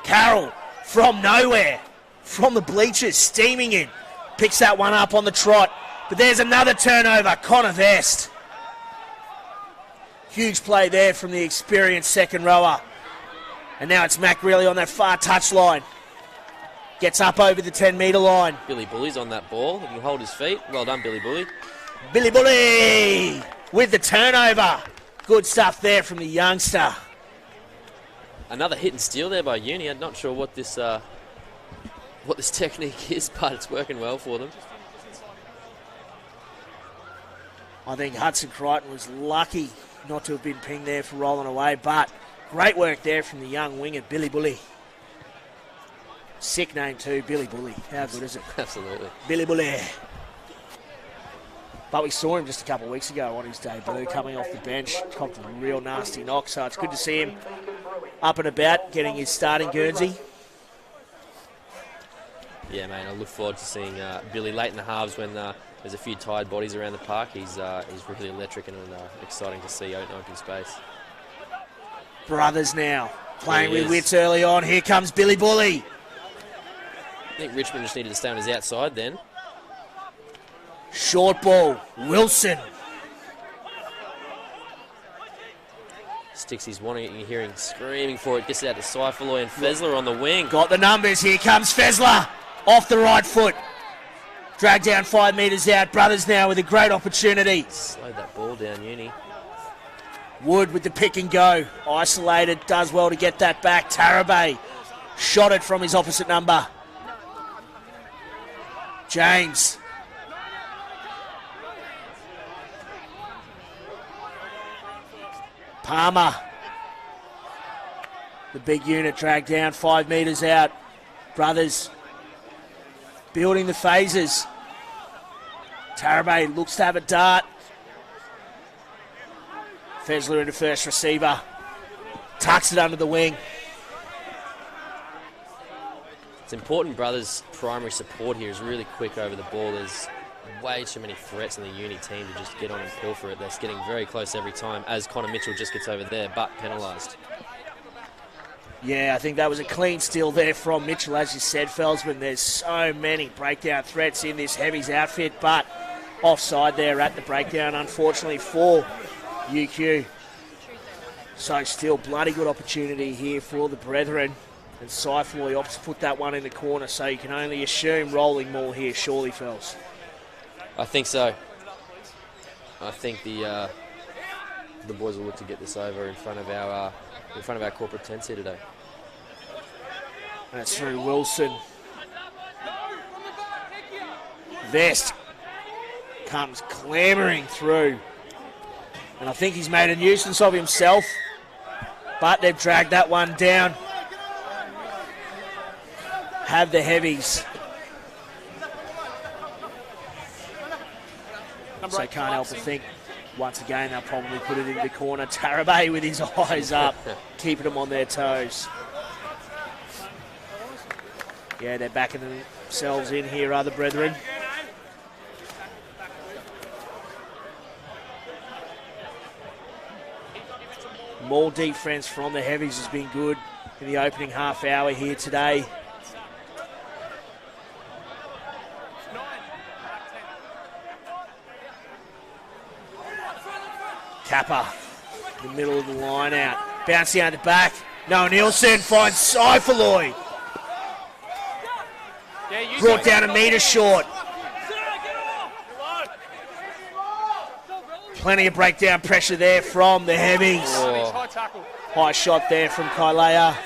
Carroll from nowhere. From the bleachers, steaming in. Picks that one up on the trot. But there's another turnover. Connor Vest. Huge play there from the experienced second rower. And now it's Mac really on that far touchline. Gets up over the 10-metre line. Billy Bully's on that ball. He can hold his feet. Well done, Billy Bully. Billy Bully with the turnover. Good stuff there from the youngster. Another hit and steal there by Uni. I'm not sure what this technique is, but it's working well for them. I think Hudson Crichton was lucky not to have been pinged there for rolling away, but great work there from the young winger, Billy Bully. Sick name too, Billy Bully. How good is it? Absolutely. Billy Bully. But we saw him just a couple of weeks ago on his debut, coming off the bench, copped a real nasty knock, so it's good to see him up and about, getting his starting Guernsey. Yeah, mate, I look forward to seeing Billy late in the halves when there's a few tired bodies around the park. He's really electric and exciting to see out in open space. Brothers now, playing with wits early on. Here comes Billy Bully. I think Richmond just needed to stay on his outside then. Short ball, Wilson. Stixie's wanting it, you hear him screaming for it, gets it out to Seifaloy and Fezler on the wing. Got the numbers, here comes Fezler. Off the right foot. Dragged down 5 metres out. Brothers now with a great opportunity. Slowed that ball down, Uni. Wood with the pick and go. Isolated, does well to get that back. Tarabay shot it from his opposite number. James. Palmer. The big unit dragged down 5 metres out. Brothers building the phases. Tarabay looks to have a dart. Fezler into first receiver. Tucks it under the wing. It's important Brothers' primary support here is really quick over the ball. There's way too many threats in the Uni team to just get on and pilfer it. They're getting very close every time as Connor Mitchell just gets over there, but penalised. Yeah, I think that was a clean steal there from Mitchell, as you said, Felsman. There's so many breakdown threats in this Heavies outfit, but offside there at the breakdown, unfortunately, for UQ. So still bloody good opportunity here for the Brethren. And Seifaloy opts to put that one in the corner, so you can only assume rolling more here, surely, Fels. I think so. I think the boys will look to get this over in front of our corporate tents here today. That's through Wilson. Vest comes clambering through. And I think he's made a nuisance of himself. But they've dragged that one down. Have the Heavies. So can't help but think, once again, they'll probably put it into the corner. Tarabay with his eyes up, keeping them on their toes. Yeah, they're backing themselves in here, other Brethren. More defence from the Heavies has been good in the opening half hour here today. Kappa, the middle of the line out. Bouncing out the back. Noah Nielsen finds Seifaloy. Brought down a metre short. Plenty of breakdown pressure there from the Heavies. Oh. High shot there from Kailea.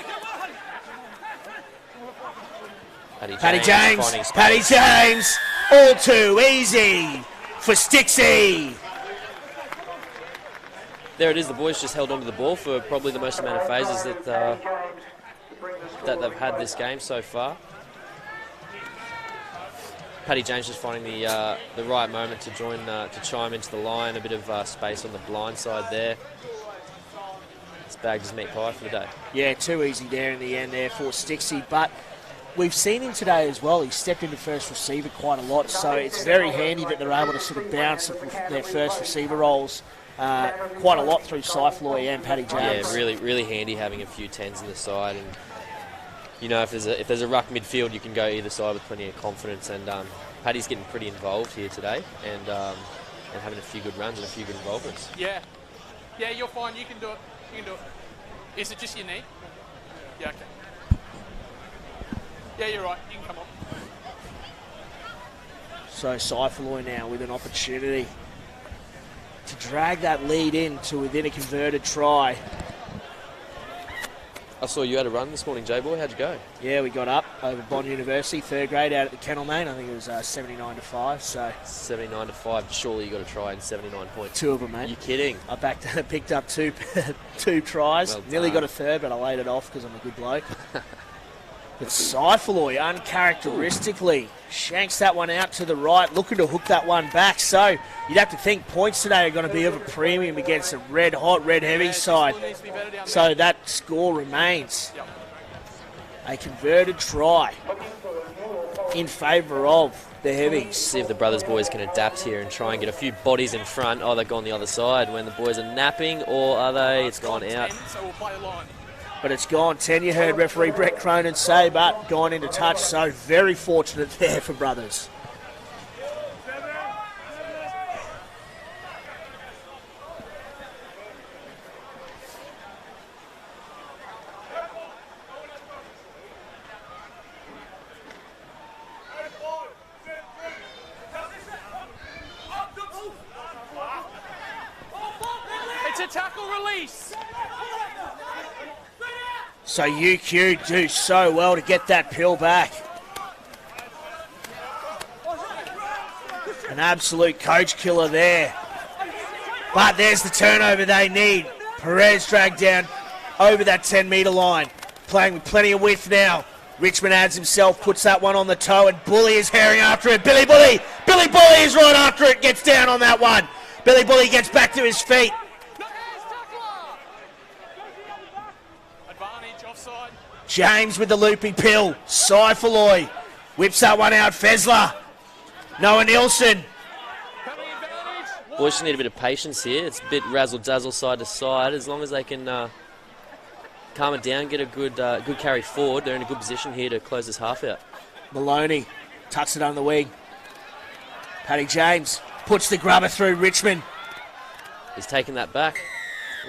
Paddy James. All too easy for Stixie. There it is, the boys just held onto the ball for probably the most amount of phases that they've had this game so far. Paddy James just finding the right moment to to chime into the line, a bit of space on the blind side there. It's bagged his meat pie for the day. Yeah, too easy there in the end there for Stixie, but we've seen him today as well. He stepped into first receiver quite a lot, so it's very handy that they're able to sort of bounce their first receiver roles quite a lot through Seifaloy and Paddy James. Yeah, really, really handy having a few 10s in the side, and you know, if there's a ruck midfield, you can go either side with plenty of confidence. And Paddy's getting pretty involved here today, and having a few good runs and a few good involvements. Yeah, you're fine. You can do it. Is it just your knee? Yeah, okay. Yeah, you're right. You can come on. So Seifaloy now with an opportunity to drag that lead in to within a converted try. I saw you had a run this morning, J-Boy. How'd you go? Yeah, we got up over Bond University, third grade out at the Kennel Main. I think it was 79-5. So 79-5. Surely you got a try in 79 points. 2 of them, mate. You kidding? I picked up two tries. Well Nearly done. got a third, but I laid it off because I'm a good bloke. But Seifaloy, uncharacteristically, shanks that one out to the right, looking to hook that one back. So you'd have to think points today are going to be of a premium against a red-hot, red-heavy side. So that score remains a converted try in favour of the Heavies. See if the Brothers boys can adapt here and try and get a few bodies in front. Oh, they've gone the other side when the boys are napping, or are they? It's gone out. 10, so we'll play a line. But it's gone 10. You heard referee Brett Cronin say, but gone into touch. So very fortunate there for Brothers. It's a tackle release. So UQ do so well to get that pill back. An absolute coach killer there. But there's the turnover they need. Perez dragged down over that 10-metre line. Playing with plenty of width now. Richmond adds himself, puts that one on the toe, and Bully is herring after it. Billy Bully is right after it, gets down on that one. Billy Bully gets back to his feet. Advantage, offside. James with the loopy pill. Seifaloy whips that one out. Fezler. Noah Nielsen. Penalty advantage. Boys just need a bit of patience here. It's a bit razzle-dazzle side to side. As long as they can calm it down, get a good carry forward, they're in a good position here to close this half out. Maloney tucks it on the wing. Paddy James puts the grubber through Richmond. He's taking that back.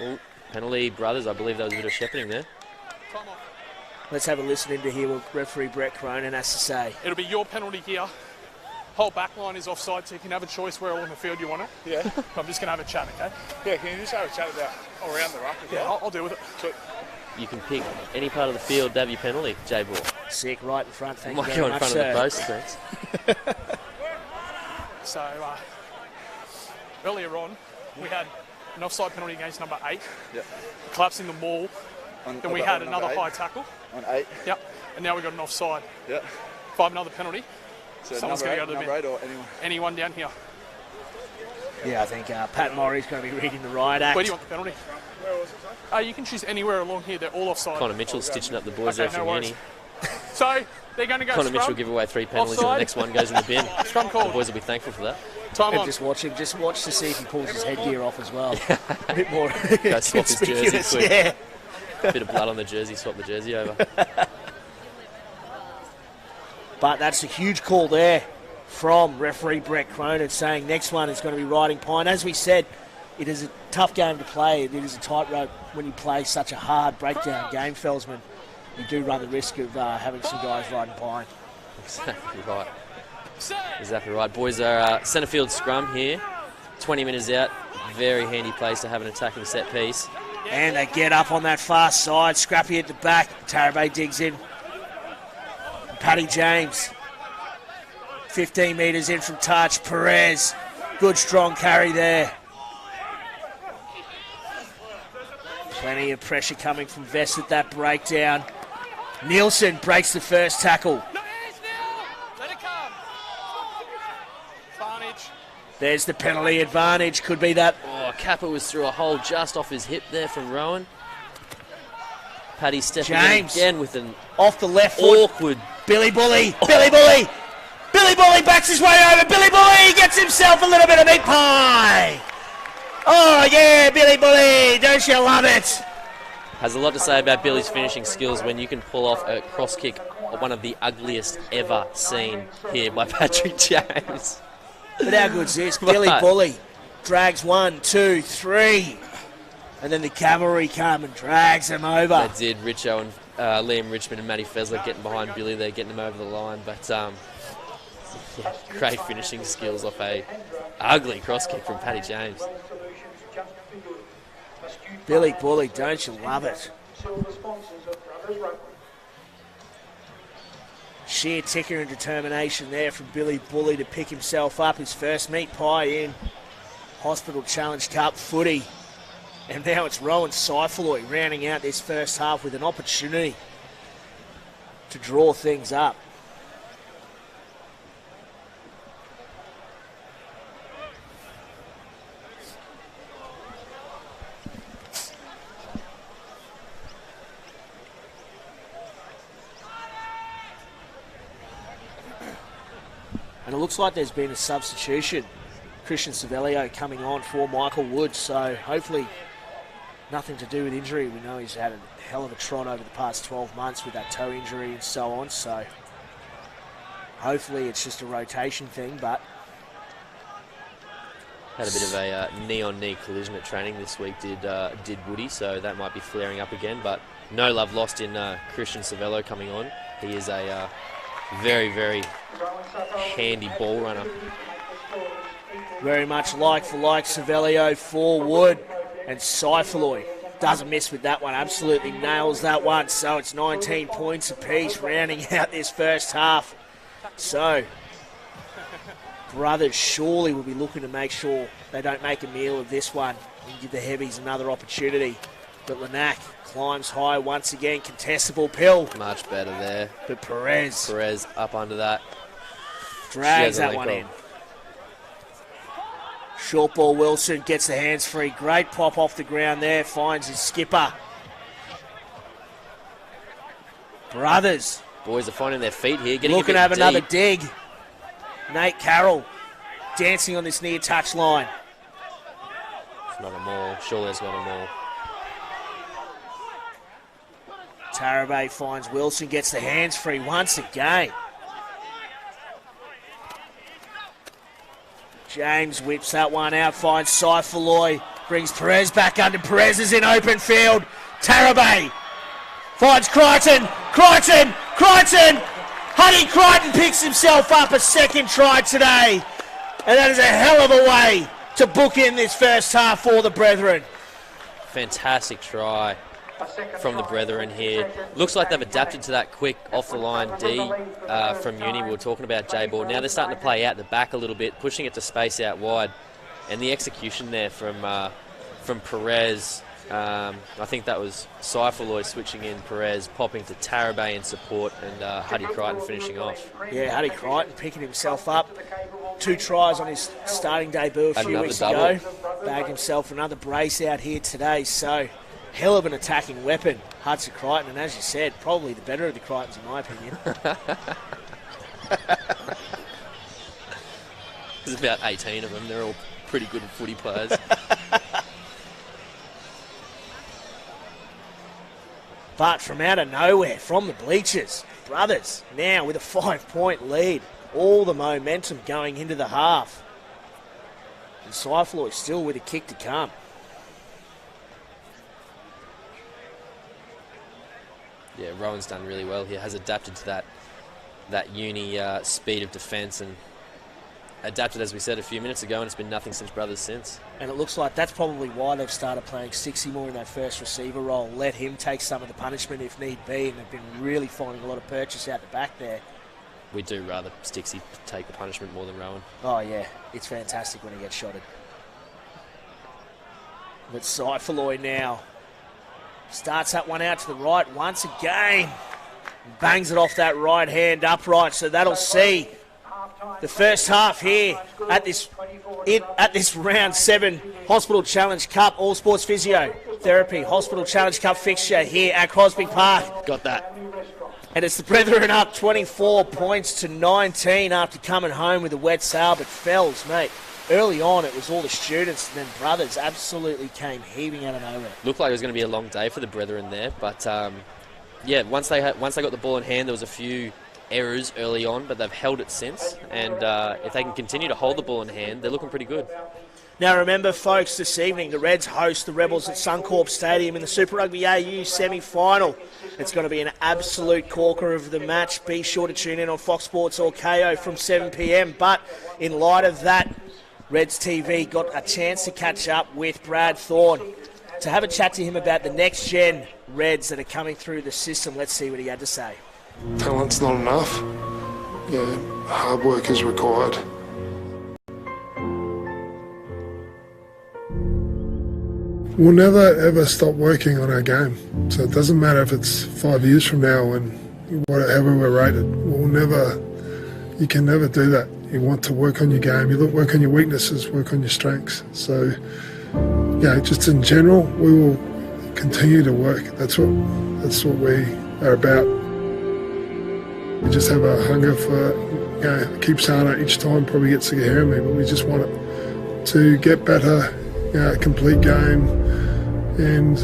Ooh, penalty, Brothers. I believe that was a bit of shepherding there. Time off. Let's have a listen in to hear what referee Brett Cronin has to say. It'll be your penalty here. Whole back line is offside, so you can have a choice where along the field you want it. Yeah. I'm just going to have a chat, okay? Yeah, can you just have a chat about around the ruck as Yeah, well? I'll deal with it. Sweet. You can pick any part of the field to have your penalty, J-Ball. Sick, right in front. Thank you Might very go in much, front sir. of the post, thanks. So, earlier on, we had an offside penalty against number 8, Yep. collapsing the maul. Then we had another high tackle. On 8. Yep. And now we've got an offside. Yeah. If I have another penalty, So someone's number going to go to the 8 bin. or anyone? Anyone down here. Yeah, I think Pat Murray's going to be reading the riot act. Where do you want the penalty? Where was it, you can choose anywhere along here. They're all offside. Connor Mitchell's stitching up the boys Okay, there no from worries. uni. So, they're going to go Connor scrum. Mitchell will give away 3 penalties and the Offside. next one goes in the bin. Scrum The called. boys will be thankful for that. Time on. Just watch him. Just watch to see if he pulls his headgear off as well. A bit more Go swap his jersey conspicuous, quick. yeah. Bit of blood on the jersey, swap the jersey over. But that's a huge call there from referee Brett Cronin, saying next one is going to be riding pine. As we said, it is a tough game to play. It is a tightrope when you play such a hard breakdown game, Felsman. You do run the risk of having some guys riding pine. Exactly right. Exactly right. Boys are centre field scrum here. 20 metres out. Very handy place to have an attacking set piece. And they get up on that far side. Scrappy at the back. Tarabay digs in. Paddy James. 15 metres in from touch. Perez. Good strong carry there. Plenty of pressure coming from Vest at that breakdown. Nielsen breaks the first tackle. No hands now. Let it come. Advantage. There's the penalty advantage. Could be that. Oh, Kappa was through a hole just off his hip there from Rowan. Paddy stepping in James. again with an Off the left foot. awkward... Billy Bully. Billy Bully. Billy Bully backs his way over. Billy Bully gets himself a little bit of meat pie. Oh, yeah, Billy Bully. Don't you love it? Has a lot to say about Billy's finishing skills when you can pull off a cross kick, one of the ugliest ever seen here by Patrick James. But how good's this? Billy Bully drags 1, 2, 3. And then the cavalry come and drags him over. They did. Richo and Liam Richmond and Matty Fezler getting behind Billy there, getting him over the line. But yeah, great finishing skills off a ugly cross kick from Paddy James. Billy Bully, don't you love it? Sheer ticker and determination there from Billy Bully to pick himself up. His first meat pie in Hospital Challenge Cup footy. And now it's Rowan Seifaloy rounding out this first half with an opportunity to draw things up. And it looks like there's been a substitution. Christian Savelio coming on for Michael Wood, so hopefully nothing to do with injury. We know he's had a hell of a trot over the past 12 months with that toe injury and so on, so hopefully it's just a rotation thing, but... Had a bit of a knee-on-knee collision at training this week, did Woody, so that might be flaring up again, but no love lost in Christian Savello coming on. He is a very, very handy ball runner. Very much like for like, Savelio for Wood, and Seifaloy doesn't miss with that one, absolutely nails that one. So it's 19 points apiece, rounding out this first half. So Brothers surely will be looking to make sure they don't make a meal of this one and give the heavies another opportunity. But Lanac climbs high once again, contestable pill. Much better there. But Perez up under that. Drags that one in. Short ball, Wilson gets the hands free. Great pop off the ground there. Finds his skipper. Brothers. Boys are finding their feet here. Looking to have another dig. Nate Carroll dancing on this near touch line. It's not a maul. Surely it's not a maul. Tarabay finds Wilson, gets the hands free once again. James whips that one out, finds Seifaloy, brings Perez back under. Perez is in open field. Tarabay finds Crichton. Honey Crichton picks himself up a second try today. And that is a hell of a way to book in this first half for the Brethren. Fantastic try from the Brethren here. Looks like they've adapted to that quick off-the-line D from Uni. We were talking about J-Ball. Now they're starting to play out the back a little bit, pushing it to space out wide. And the execution there from Perez, I think that was Seifaloy switching in, Perez popping to Tarabay in support, and Huddy Crichton finishing off. Yeah, Huddy Crichton picking himself up. 2 tries on his starting debut a few weeks ago. Bagged himself another brace out here today, so hell of an attacking weapon, Hudson Crichton, and as you said, probably the better of the Crichtons in my opinion. There's about 18 of them. They're all pretty good footy players. But from out of nowhere, from the bleachers, Brothers now with a 5-point lead. All the momentum going into the half. And Seifaloy still with a kick to come. Yeah, Rowan's done really well here. Has adapted to that Uni speed of defence, and adapted, as we said a few minutes ago, and it's been nothing since Brothers since. And it looks like that's probably why they've started playing Sixty more in that first receiver role. Let him take some of the punishment if need be, and they've been really finding a lot of purchase out the back there. We do rather Stixie take the punishment more than Rowan. Oh yeah, it's fantastic when he gets shotted. But Seifaloy now starts that one out to the right once again. Bangs it off that right hand upright, so that'll see the first half here at this round 7 Hospital Challenge Cup All Sports Physiotherapy Hospital Challenge Cup fixture here at Crosby Park. Got that. And it's the Brethren up 24 points to 19 after coming home with a wet sail. But Fells, mate, early on it was all the students, and then Brothers absolutely came heaving out of nowhere. Looked like it was going to be a long day for the Brethren there, but yeah, once they got the ball in hand, there was a few errors early on, but they've held it since, and if they can continue to hold the ball in hand, they're looking pretty good. Now remember, folks, this evening the Reds host the Rebels at Suncorp Stadium in the Super Rugby AU semi-final. It's going to be an absolute corker of the match. Be sure to tune in on Fox Sports or KO from 7 p.m. But in light of that, Reds TV got a chance to catch up with Brad Thorne to have a chat to him about the next-gen Reds that are coming through the system. Let's see what he had to say. Talent's not enough. Yeah, hard work is required. We'll never ever stop working on our game. So it doesn't matter if it's 5 years from now and however we're rated. You can never do that. You want to work on your game. You work on your weaknesses, work on your strengths. So, just in general, we will continue to work. That's what we are about. We just have a hunger for, I keep saying it each time, probably gets to hear me, but we just want it to get better, a complete game. And,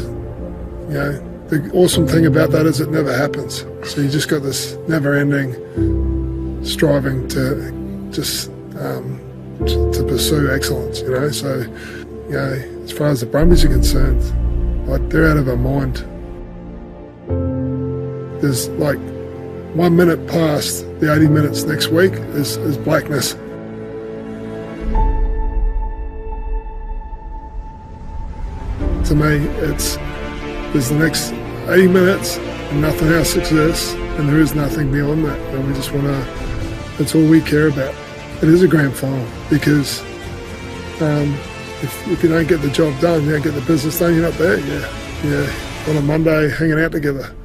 the awesome thing about that is it never happens. So you just got this never-ending striving to just to pursue excellence, So, as far as the Brumbies are concerned, they're out of our mind. There's 1 minute past the 80 minutes next week is blackness. To me, there's the next 80 minutes and nothing else exists, and there is nothing beyond that. And we just want to, that's all we care about. It is a grand final because if you don't get the job done, you don't get the business done, you're not there. Yeah. On a Monday, hanging out together.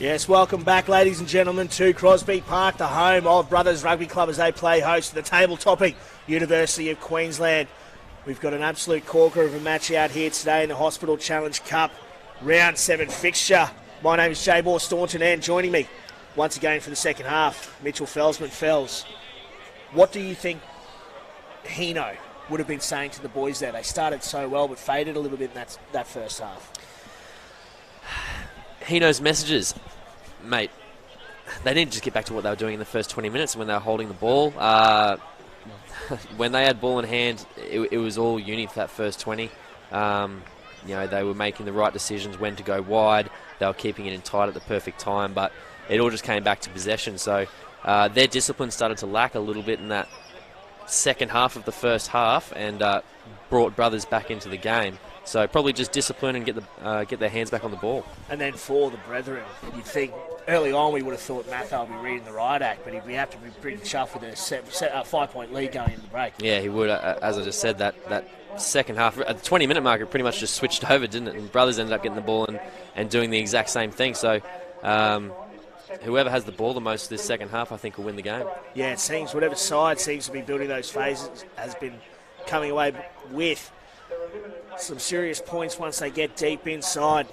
Yes, welcome back, ladies and gentlemen, to Crosby Park, the home of Brothers Rugby Club as they play host to the table topping University of Queensland. We've got an absolute corker of a match out here today in the Hospital Challenge Cup Round 7 fixture. My name is Jay Moore Staunton, and joining me once again for the second half, Mitchell Felsman. Fels, what do you think Hino would have been saying to the boys there? They started so well but faded a little bit in that first half. Hino's messages, mate, they didn't just get back to what they were doing in the first 20 minutes when they were holding the ball. When they had ball in hand, it was all uni for that first 20. They were making the right decisions when to go wide. They were keeping it in tight at the perfect time, but it all just came back to possession. So their discipline started to lack a little bit in that second half of the first half and brought Brothers back into the game. So probably just discipline and get their hands back on the ball. And then for the Brethren, you'd think early on we would have thought Matho would be reading the riot act, but he'd have to be pretty chuffed with a 5-point lead going into the break. Yeah, he would. As I just said, that second half, at the 20-minute mark, it pretty much just switched over, didn't it? And Brothers ended up getting the ball and doing the exact same thing. So whoever has the ball the most this second half, I think, will win the game. Yeah, it seems whatever side seems to be building those phases has been coming away with some serious points once they get deep inside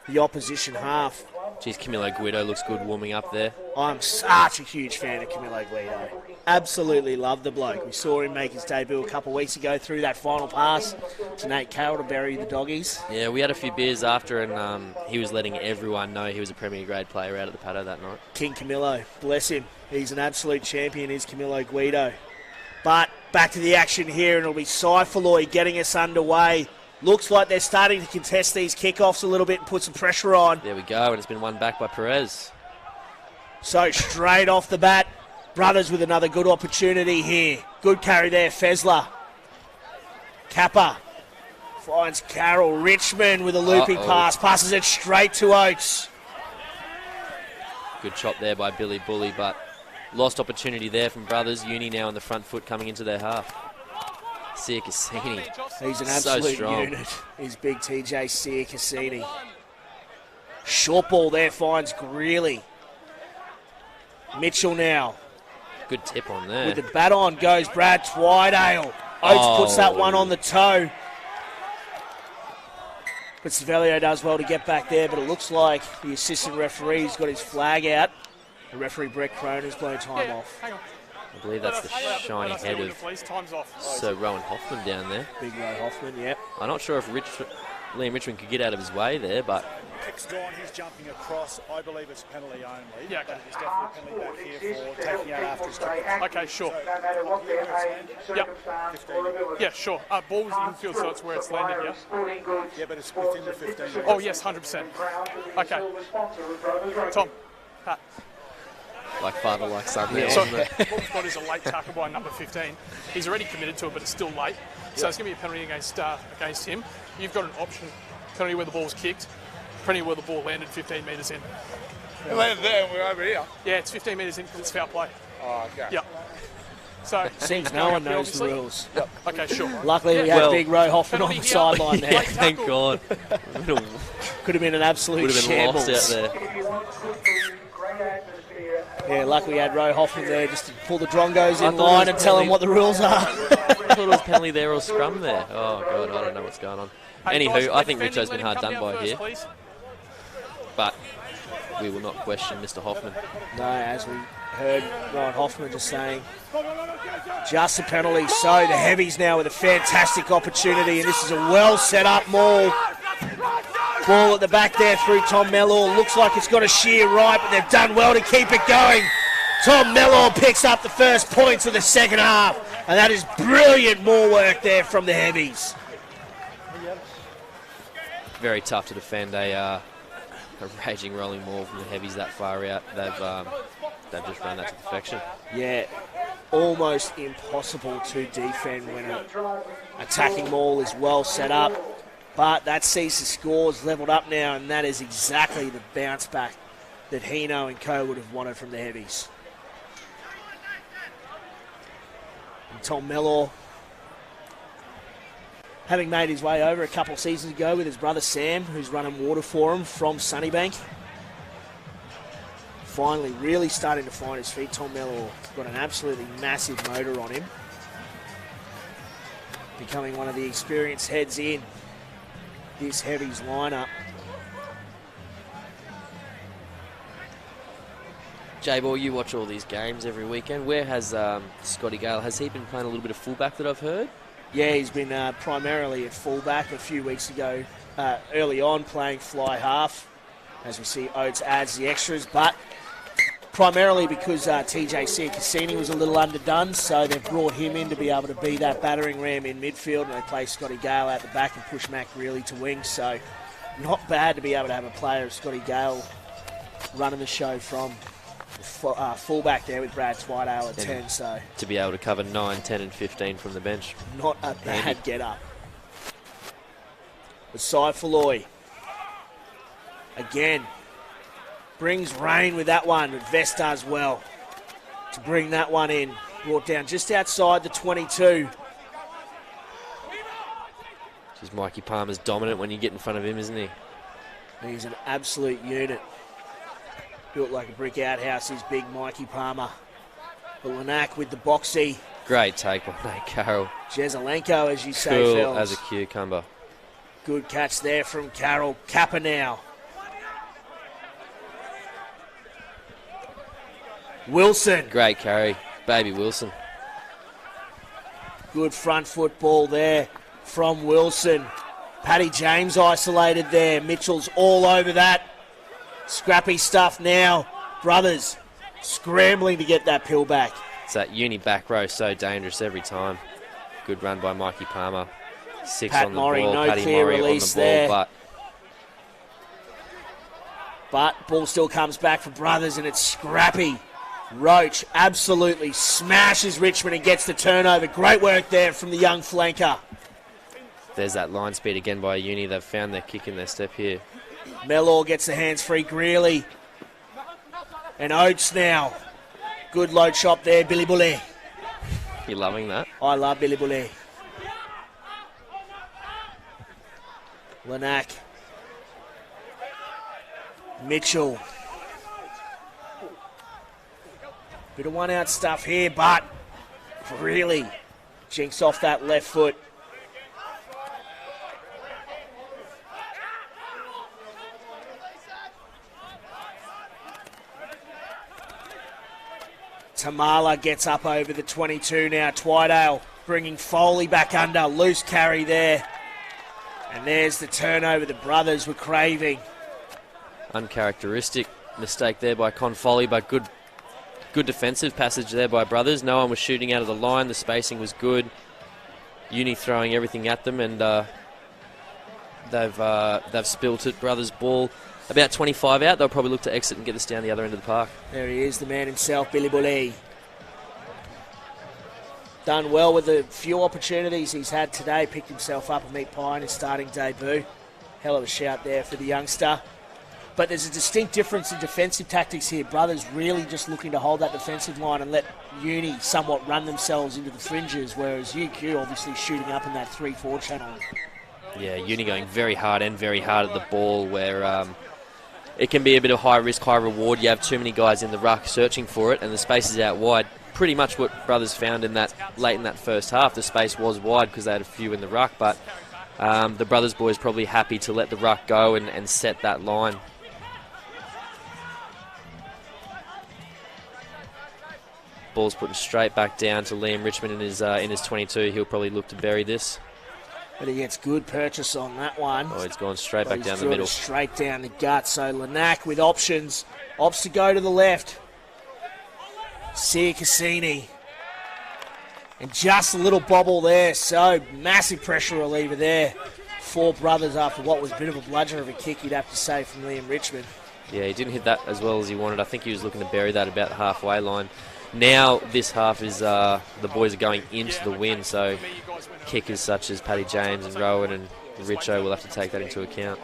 the opposition half. Geez, Camilo Guido looks good warming up there. I'm such a huge fan of Camilo Guido. Absolutely love the bloke. We saw him make his debut a couple of weeks ago through that final pass to Nate Carroll to bury the doggies. Yeah, we had a few beers after and he was letting everyone know he was a Premier grade player out at the paddo that night. King Camilo, bless him. He's an absolute champion, is Camilo Guido. But back to the action here, and it'll be Saifaloy getting us underway. Looks like they're starting to contest these kickoffs a little bit and put some pressure on. There we go, and it's been won back by Perez. So straight off the bat, Brothers with another good opportunity here. Good carry there, Fezler. Kappa finds Carroll. Richmond with a looping pass, passes it straight to Oates. Good chop there by Billy Bully, but lost opportunity there from Brothers. Uni now on the front foot coming into their half. Sia Cassini. He's an absolute unit. He's big TJ Sia Cassini. Short ball there finds Greeley. Mitchell now. Good tip on there. With the bat on goes Brad Twydale. Oates puts that one on the toe. But Savelio does well to get back there, but it looks like the assistant referee's got his flag out. The referee, Brett Cronin's blown time off. Hang on. I believe that's the shiny head of Sir Rowan Hoffman down there. Big Rowan Hoffman, yep. I'm not sure if Liam Richmond could get out of his way there, but... Kick's gone, he's jumping across. I believe it's penalty only. Yeah, okay. But there's definitely a penalty back here for taking out after his kick. Okay, sure. Yeah, sure. Ball was infield, so it's where it's landed, yeah? Yeah, but it's within the 15. Oh, yes, 100%. Okay. Tom, Pat. Like father, like son there. So what we've got is a late tackle by number 15. He's already committed to it, but it's still late. So it's going to be a penalty against him. You've got an option, penalty where the ball's kicked, penalty where the ball landed 15 metres in. It landed there and we're over here. Yeah, it's 15 metres in because it's foul play. Oh, okay. Yep. So seems no one knows the rules. Yep. Okay, sure. Luckily we had Big Row Hoffman on the sideline there. Thank God. Could have been an absolute shambles. Lost out there. Yeah, luckily we had Roe Hoffman there just to pull the Drongos in line and tell them what the rules are. I thought it was penalty there or scrum there. Oh, God, I don't know what's going on. Anywho, I think Richo's been hard done by here. But we will not question Mr. Hoffman. No, as we heard Ryan Hoffman just saying, just a penalty. So the Heavies now with a fantastic opportunity, and this is a well set up maul. Ball at the back there through Tom Mellor. Looks like it's got a sheer right, but they've done well to keep it going. Tom Mellor picks up the first points of the second half, and that is brilliant maul work there from the Heavies. Very tough to defend a raging rolling maul from the Heavies that far out. They've just run that to perfection. Yeah, almost impossible to defend when an attacking maul is well set up. But that sees the scores levelled up now, and that is exactly the bounce back that Hino and co would have wanted from the Heavies. And Tom Mellor, having made his way over a couple of seasons ago with his brother Sam, who's running water for him from Sunnybank. finally really starting to find his feet. Tom Maloney got an absolutely massive motor on him. Becoming one of the experienced heads in this Heavies lineup. J-Ball, you watch all these games every weekend. Where has Scotty Gale, has he been playing a little bit of fullback that I've heard? Yeah, he's been primarily at fullback. A few weeks ago, early on, playing fly half. As we see, Oates adds the extras, but primarily because TJ Cassini was a little underdone, so they've brought him in to be able to be that battering ram in midfield, and they play Scotty Gale out the back and push Mac really to wing. So not bad to be able to have a player of Scotty Gale running the show from fullback there with Brad Twidale at 10. So to be able to cover 9, 10 and 15 from the bench. Not a bad get-up. Asai Falloy. Again, brings rain with that one, but Vest does well to bring that one in. Brought down just outside the 22. Jeez, Mikey Palmer's dominant when you get in front of him, isn't he? He's an absolute unit. Built like a brick outhouse is big Mikey Palmer. But Lanac with the boxy. Great take by Nate Carroll. Jezelenko, as you say, cool Fells. as a cucumber. Good catch there from Carroll. Kappa now. Wilson. Great carry. Baby Wilson. Good front foot ball there from Wilson. Paddy James isolated there. Mitchell's all over that. Scrappy stuff now. Brothers scrambling to get that pill back. It's that uni back row, so dangerous every time. Good run by Mikey Palmer. 6 Pat on the Murray, ball. no Paddy clear Murray release on the ball, there. But ball still comes back for Brothers, and it's Scrappy. Roach absolutely smashes Richmond and gets the turnover. Great work there from the young flanker. There's that line speed again by Uni. They've found their kick in their step here. Mellor gets the hands free. Greeley. And Oates now. Good load shot there, Billy Bully. You loving that? I love Billy Bully. Lanac. Mitchell. Bit of one-out stuff here, but really jinx off that left foot. Tamala gets up over the 22 now. Twidale bringing Foley back under. Loose carry there. And there's the turnover the Brothers were craving. Uncharacteristic mistake there by Con Foley, but good defensive passage there by Brothers. No one was shooting out of the line. The spacing was good. Uni throwing everything at them, and they've spilt it. Brothers ball about 25 out. They'll probably look to exit and get this down the other end of the park. There he is, the man himself, Billy Bully. Done well with the few opportunities he's had today. Picked himself up a meat pie in his starting debut. Hell of a shout there for the youngster. But there's a distinct difference in defensive tactics here. Brothers really just looking to hold that defensive line and let Uni somewhat run themselves into the fringes, whereas UQ obviously shooting up in that 3-4 channel. Yeah, Uni going very hard at the ball, where it can be a bit of high risk, high reward. You have too many guys in the ruck searching for it, and the space is out wide. Pretty much what Brothers found in that late in that first half. The space was wide because they had a few in the ruck, but the Brothers boys probably happy to let the ruck go and set that line. Ball's putting straight back down to Liam Richmond in his 22. He'll probably look to bury this. But he gets good purchase on that one. Oh, it's gone straight back down the middle. Straight down the gut. So Lanac with options. Opts to go to the left. Sia Cassini. And just a little bobble there. So massive pressure reliever there for Brothers after what was a bit of a bludgeon of a kick, you'd have to say, from Liam Richmond. Yeah, he didn't hit that as well as he wanted. I think he was looking to bury that about the halfway line. Now this half is the boys are going into the win, so kickers such as Paddy James and Rowan and Richo will have to take that into account.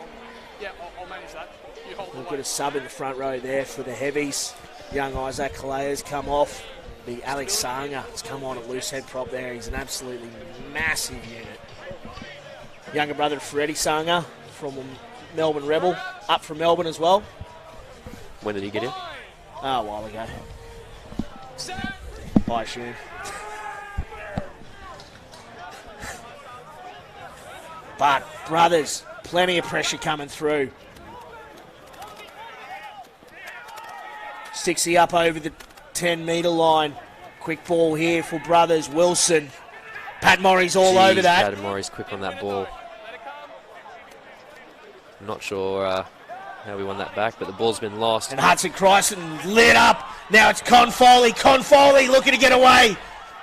We've got a sub in the front row there for the Heavies. Young Isaac Kalea's come off. The Alex Sanga has come on at loose head prop there. He's an absolutely massive unit. Younger brother of Freddie Sanga from Melbourne Rebel, up from Melbourne as well. When did he get in? Oh, a while ago. I assume. But, Brothers, plenty of pressure coming through. 60 up over the 10-metre line. Quick ball here for Brothers. Wilson. Pat Morrie's all over that. Pat Morrie's quick on that ball. I'm not sure how we won that back, but the ball's been lost. And Hudson Chryson lit up. Now it's Con Foley. Con Foley looking to get away.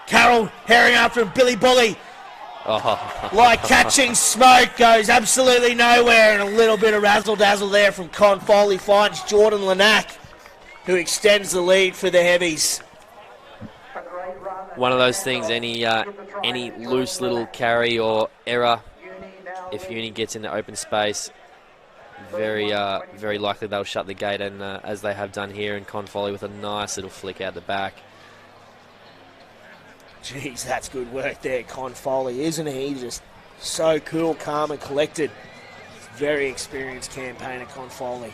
Carroll herring after him. Billy Bully. Oh. Like catching smoke, goes absolutely nowhere, and a little bit of razzle-dazzle there from Con Foley finds Jordan Lanack, who extends the lead for the Heavies. One of those things, any loose little carry or error, if Uni gets into open space, very likely they'll shut the gate, and as they have done here, and Con Foley with a nice little flick out the back. Jeez, that's good work there, Con Foley, isn't he? Just so cool, calm and collected. Very experienced campaigner, Con Foley.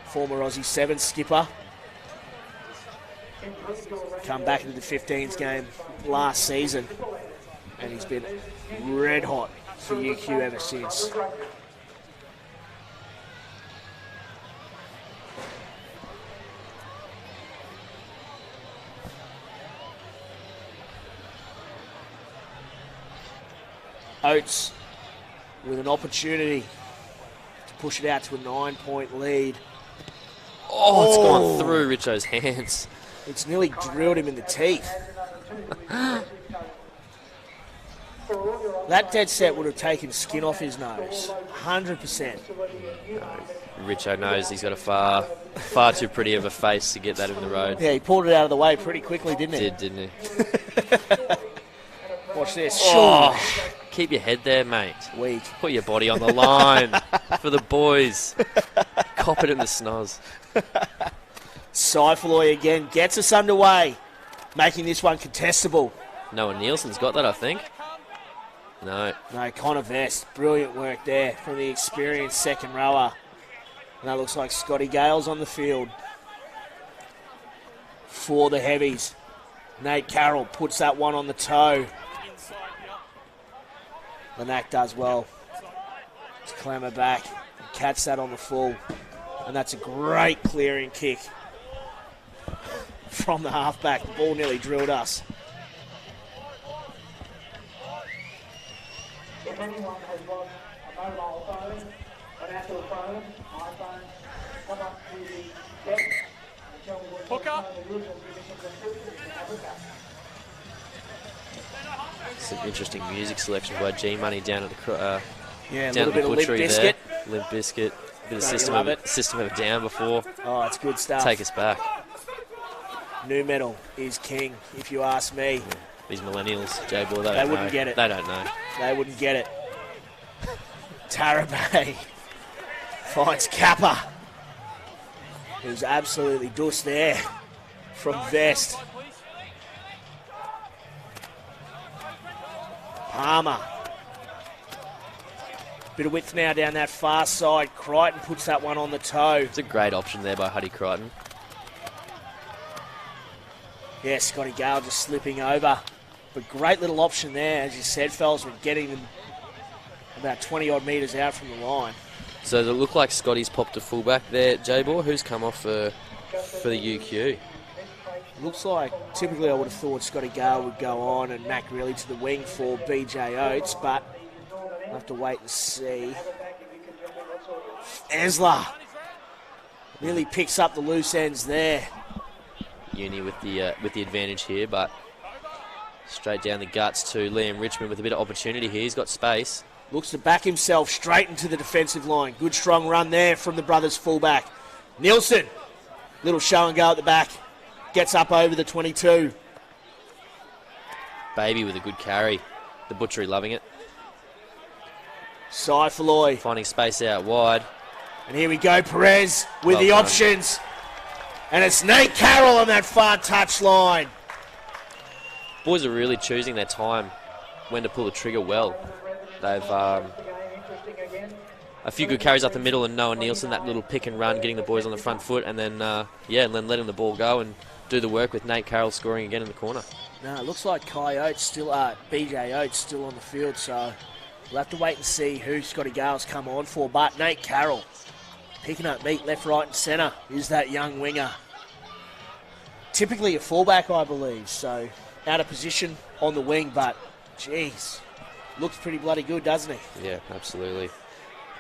Former Aussie Sevens skipper. Come back into the 15s game last season. And he's been red hot for UQ ever since. Oates with an opportunity to push it out to a 9-point lead. Oh, it's gone through Richo's hands. It's nearly drilled him in the teeth. That dead set would have taken skin off his nose. 100%. Richo knows he's got a far too pretty of a face to get that in the road. Yeah, he pulled it out of the way pretty quickly, didn't he? Didn't he? Watch this. Oh, keep your head there, mate. Weak. Put your body on the line for the boys. Cop it in the snoz. Seifaloy again gets us underway, making this one contestable. Noah Nielsen's got that, I think. No. No, Connor Vest. Brilliant work there from the experienced second rower. And that looks like Scotty Gale's on the field for the Heavies. Nate Carroll puts that one on the toe. Lanack does well to clamber back and catch that on the full. And that's a great clearing kick from the halfback. The ball nearly drilled us. If anyone has got a mobile phone, an Apple phone, iPhone, come up to the deck and tell me what the rules and conditions are. Some interesting music selection by G Money down at the a down little at bit the of Limp butchery Bizkit. there. Limp Bizkit. Bit of Don't system of a down before. Oh, it's good stuff. Take us back. New metal is king, if you ask me. Yeah. These millennials, J-Ball, They wouldn't get it. They don't know. They wouldn't get it. Tarabay finds Kappa, who's absolutely deuced there from Vest. Palmer. Bit of width now down that far side. Crichton puts that one on the toe. It's a great option there by Huddy Crichton. Yeah, Scotty Gale just slipping over. But great little option there, as you said, fellas, with getting them about 20-odd metres out from the line. So does it look like Scotty's popped a fullback there, J-Ball? Who's come off for the UQ? Looks like typically I would have thought Scotty Gale would go on and Mac really to the wing for BJ Oates, but I'll have to wait and see. Esler really picks up the loose ends there. Uni with the advantage here, but straight down the guts to Liam Richmond with a bit of opportunity here. He's got space. Looks to back himself straight into the defensive line. Good strong run there from the Brothers fullback. Nielsen, little show and go at the back. Gets up over the 22. Baby with a good carry. The butchery loving it. Seifaloy. Finding space out wide. And here we go, Perez with the options. And it's Nate Carroll on that far touch line. Boys are really choosing their time when to pull the trigger well. They've a few good carries up the middle, and Noah Nielsen, that little pick and run, getting the boys on the front foot, and then and then letting the ball go and do the work with Nate Carroll scoring again in the corner. No, it looks like BJ Oates still on the field, so we'll have to wait and see who Scotty Gale's come on for. But Nate Carroll picking up meat left, right and centre is that young winger. Typically a fullback, I believe, so out of position on the wing, but geez, looks pretty bloody good, doesn't he? Yeah, absolutely.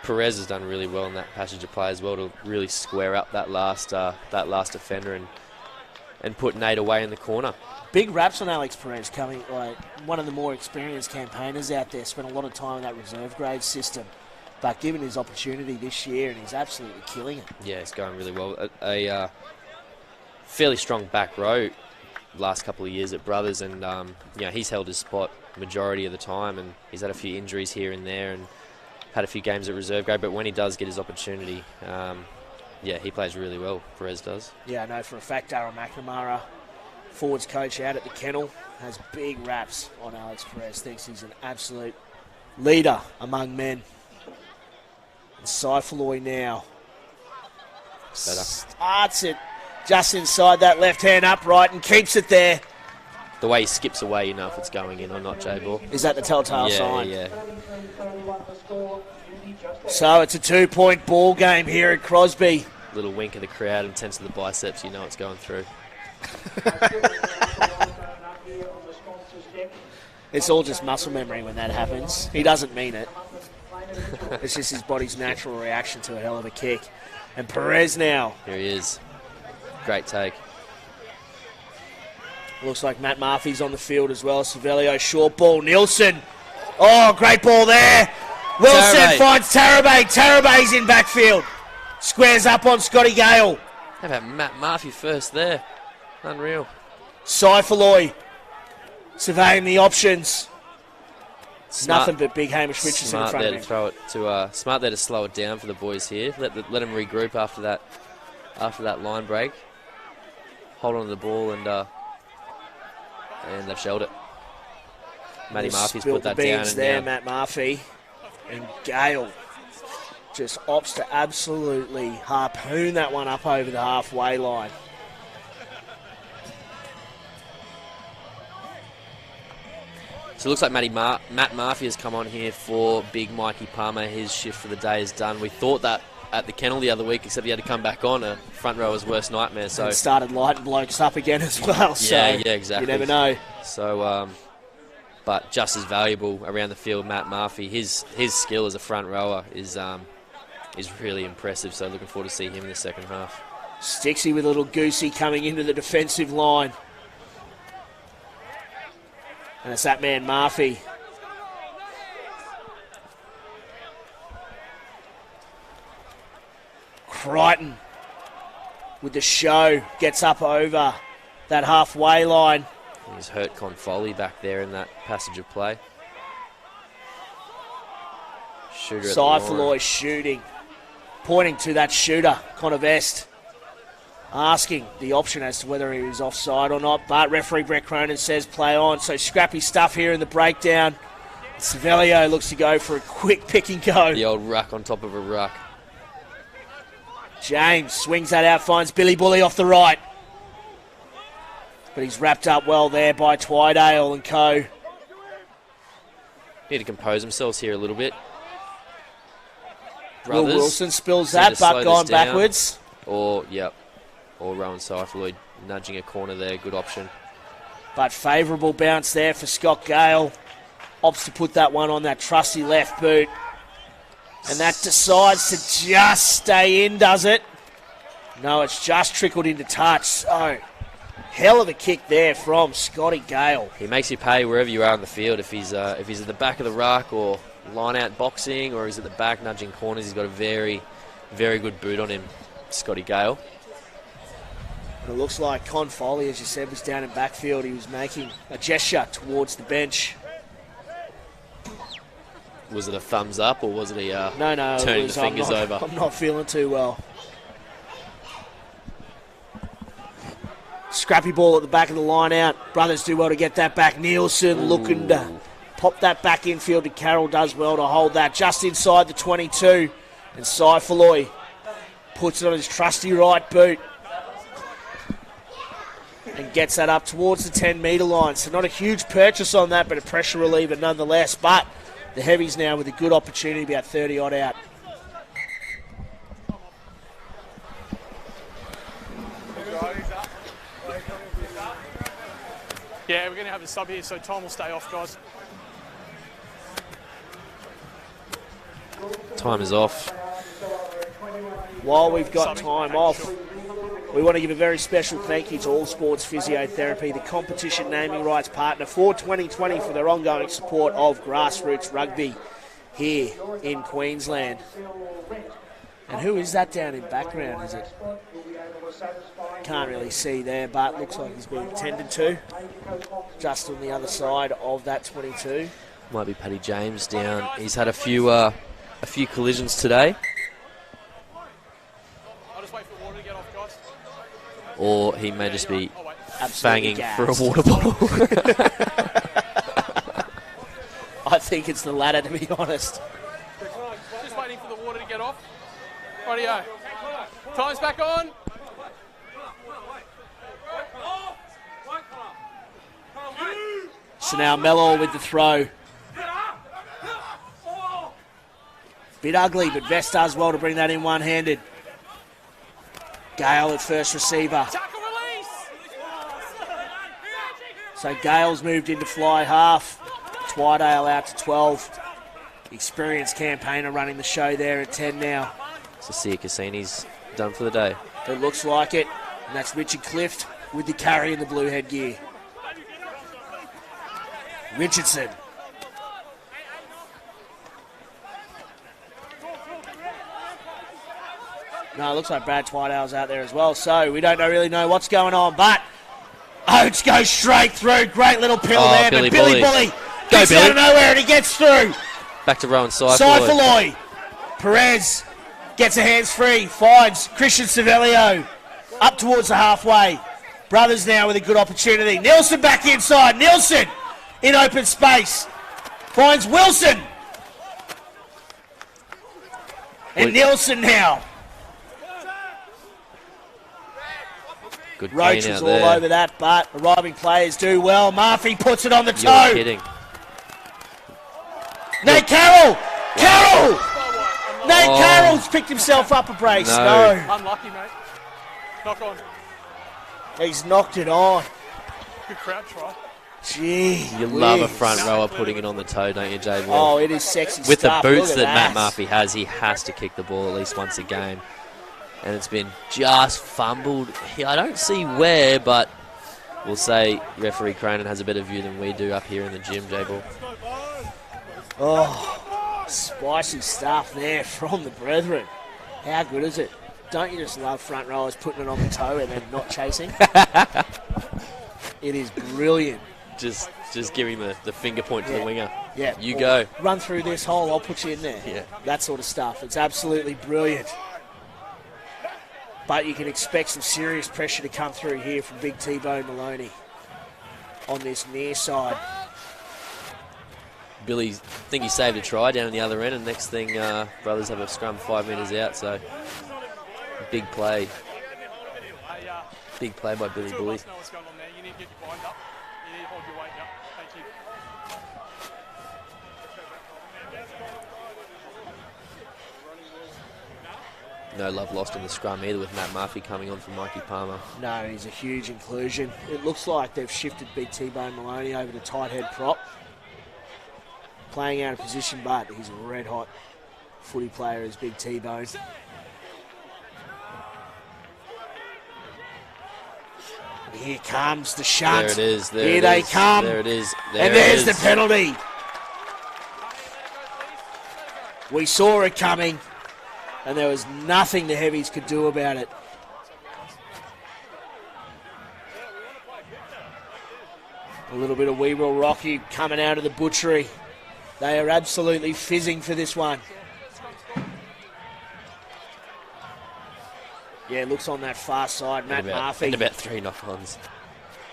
Perez has done really well in that passage of play as well to really square up that last defender and put Nate away in the corner. Big raps on Alex Perez, coming like one of the more experienced campaigners out there, spent a lot of time in that reserve grade system, but given his opportunity this year, and he's absolutely killing it. Yeah, it's going really well. A fairly strong back row last couple of years at Brothers, and he's held his spot majority of the time, and he's had a few injuries here and there and had a few games at reserve grade, but when he does get his opportunity, he plays really well. Perez does. Yeah, I know for a fact Darryl McNamara, forwards coach out at the Kennel, has big raps on Alex Perez, thinks he's an absolute leader among men. And Saifaloy now starts it just inside that left-hand upright and keeps it there. The way he skips away, you know if it's going in or not, J-Ball. Is that the telltale sign? Yeah. So it's a 2-point ball game here at Crosby. Little wink of the crowd and tense of the biceps, you know it's going through. It's all just muscle memory when that happens. He doesn't mean it. It's just his body's natural reaction to a hell of a kick. And Perez now. Here he is. Great take. Looks like Matt Murphy's on the field as well. Savelio, short ball. Nielsen. Oh, great ball there. Wilson Tarabay finds Tarabay. Tarabay's in backfield. Squares up on Scotty Gale. How about Matt Murphy first there? Unreal. Saifaloy surveying the options. Nothing but big Hamish Richardson in front of him. Smart there to slow it down for the boys here. Let them regroup after that line break. Hold on to the ball and they've shelled it. Matty Murphy's put that down. There, Matt Murphy. And Gale just opts to absolutely harpoon that one up over the halfway line. So it looks like Matt Murphy has come on here for big Mikey Palmer. His shift for the day is done. We thought that at the Kennel the other week, except he had to come back on a front rower's worst nightmare. So and started lighting blokes up again as well. So yeah, exactly. You never know. So, but just as valuable around the field, Matt Murphy. His skill as a front rower is really impressive. So looking forward to see him in the second half. Stixie with a little goosey coming into the defensive line. And it's that man, Murphy. Crichton with the show. Gets up over that halfway line. He's hurt Confoley back there in that passage of play. Shooter at the line. Saifaloy shooting. Pointing to that shooter, Connor Vest. Asking the option as to whether he was offside or not, but referee Brett Cronin says play on. So scrappy stuff here in the breakdown. Savelio looks to go for a quick pick and go. The old ruck on top of a ruck. James swings that out, finds Billy Bully off the right. But he's wrapped up well there by Twydale and co. Need to compose themselves here a little bit. Will Wilson spills that, but gone backwards. Or Rowan Saifaloy nudging a corner there. Good option. But favourable bounce there for Scott Gale. Opts to put that one on that trusty left boot. And that decides to just stay in, does it? No, it's just trickled into touch. So, hell of a kick there from Scotty Gale. He makes you pay wherever you are on the field. If he's at the back of the ruck or line out boxing, or he's at the back nudging corners, he's got a very, very good boot on him, Scotty Gale. It looks like Con Foley, as you said, was down in backfield. He was making a gesture towards the bench. Was it a thumbs up, or was it a turning the fingers over? I'm not feeling too well. Scrappy ball at the back of the line out. Brothers do well to get that back. Nielsen looking to pop that back infield to Carroll. Does well to hold that just inside the 22. And Saifaloy puts it on his trusty right boot and gets that up towards the 10-metre line. So not a huge purchase on that, but a pressure reliever nonetheless. But the Heavies now with a good opportunity, about 30-odd out. Yeah, we're going to have a sub here, so Tom will stay off, guys. Time is off. While we've got time off, we want to give a very special thank you to All Sports Physiotherapy, the competition naming rights partner for 2020, for their ongoing support of grassroots rugby here in Queensland. And who is that down in background, is it? Can't really see there, but looks like he's being tended to. Just on the other side of that 22. Might be Paddy James down. He's had a few collisions today. I'll just wait for the water to get off, guys. Or he may just be Absolutely fanging gassed for a water bottle. I think it's the latter, to be honest. Just waiting for the water to get off. Rightio. Time's back on. So now Mellor with the throw. Bit ugly, but Vest does well to bring that in one-handed. Gale at first receiver. So Gale's moved into fly half. Twydale out to 12. Experienced campaigner running the show there at 10 now. So Sia Cassini's done for the day. It looks like it. And that's Richard Clift with the carry in the blue headgear. Richardson. No, it looks like Brad Twydale's out there as well, so we don't really know what's going on, but Oates goes straight through. Great little pill there, Billy but Billy Bully. Bully gets out of nowhere and he gets through. Back to Rowan Saifaloy. Saifaloy. Perez gets a hands free, finds Christian Savelio up towards the halfway. Brothers now with a good opportunity. Nielsen back inside. Nielsen in open space. Finds Wilson. And Nielsen now. Good Roach clean was out all there. over that, but arriving players do well. Murphy puts it on the You're toe. kidding. Nate Carroll! Carroll! Nate Carroll's picked himself up a brace. No. Unlucky, mate. Knock on. He's knocked it on. Good crouch, right? Gee. You love a front rower putting it on the toe, don't you, Jay? Oh, it is sexy With stuff. the boots Look at that Matt Murphy has, he has to kick the ball at least once a game. And it's been just fumbled. I don't see where, but we'll say referee Cronin has a better view than we do up here in the gym, J-Ball. Oh, spicy stuff there from the brethren. How good is it? Don't you just love front rowers putting it on the toe and then not chasing? It is brilliant. Just giving the finger point to the winger. Yeah. You go. Run through this hole, I'll put you in there. Yeah. That sort of stuff. It's absolutely brilliant. But you can expect some serious pressure to come through here from Big T-Bone Maloney on this near side. Billy, I think he saved a try down in the other end, and next thing, Brothers have a scrum 5 metres out, so big play. Big play by Billy Bully. Know what's going on there. You need to get your bind up. You need to hold your weight up. Thank you. No love lost in the scrum either, with Matt Murphy coming on for Mikey Palmer. No, he's a huge inclusion. It looks like they've shifted Big T-Bone Maloney over to tight head prop. Playing out of position, but he's a red-hot footy player as Big T-Bone. And here comes the shunt. There it is. Here they come. There it is. And there's the penalty. We saw it coming, and there was nothing the Heavies could do about it. A little bit of We Will Rock You coming out of the butchery. They are absolutely fizzing for this one. Yeah, looks on that far side. Matt Murphy. And about 3 knock-ons.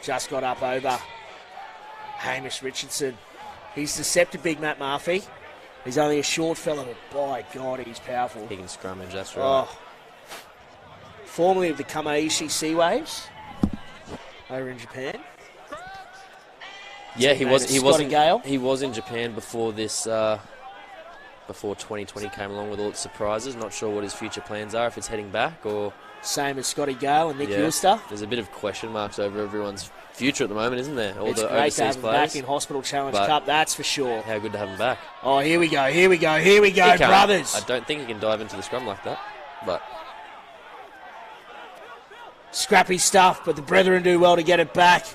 Just got up over Hamish Richardson. He's deceptive, big Matt Murphy. He's only a short fella, but by God, he's powerful. He can scrummage, that's right. Oh. Formerly of the Kamaishi Sea Waves over in Japan. Yeah, he was in Japan before this, before 2020 came along with all its surprises. Not sure what his future plans are, if it's heading back or... Same as Scotty Gale and Nick Ulster. There's a bit of question marks over everyone's future at the moment, isn't there? It's great to have him back in Hospital Challenge Cup, that's for sure. How good to have him back. Oh, here we go, brothers. I don't think he can dive into the scrum like that, but... Scrappy stuff, but the brethren do well to get it back.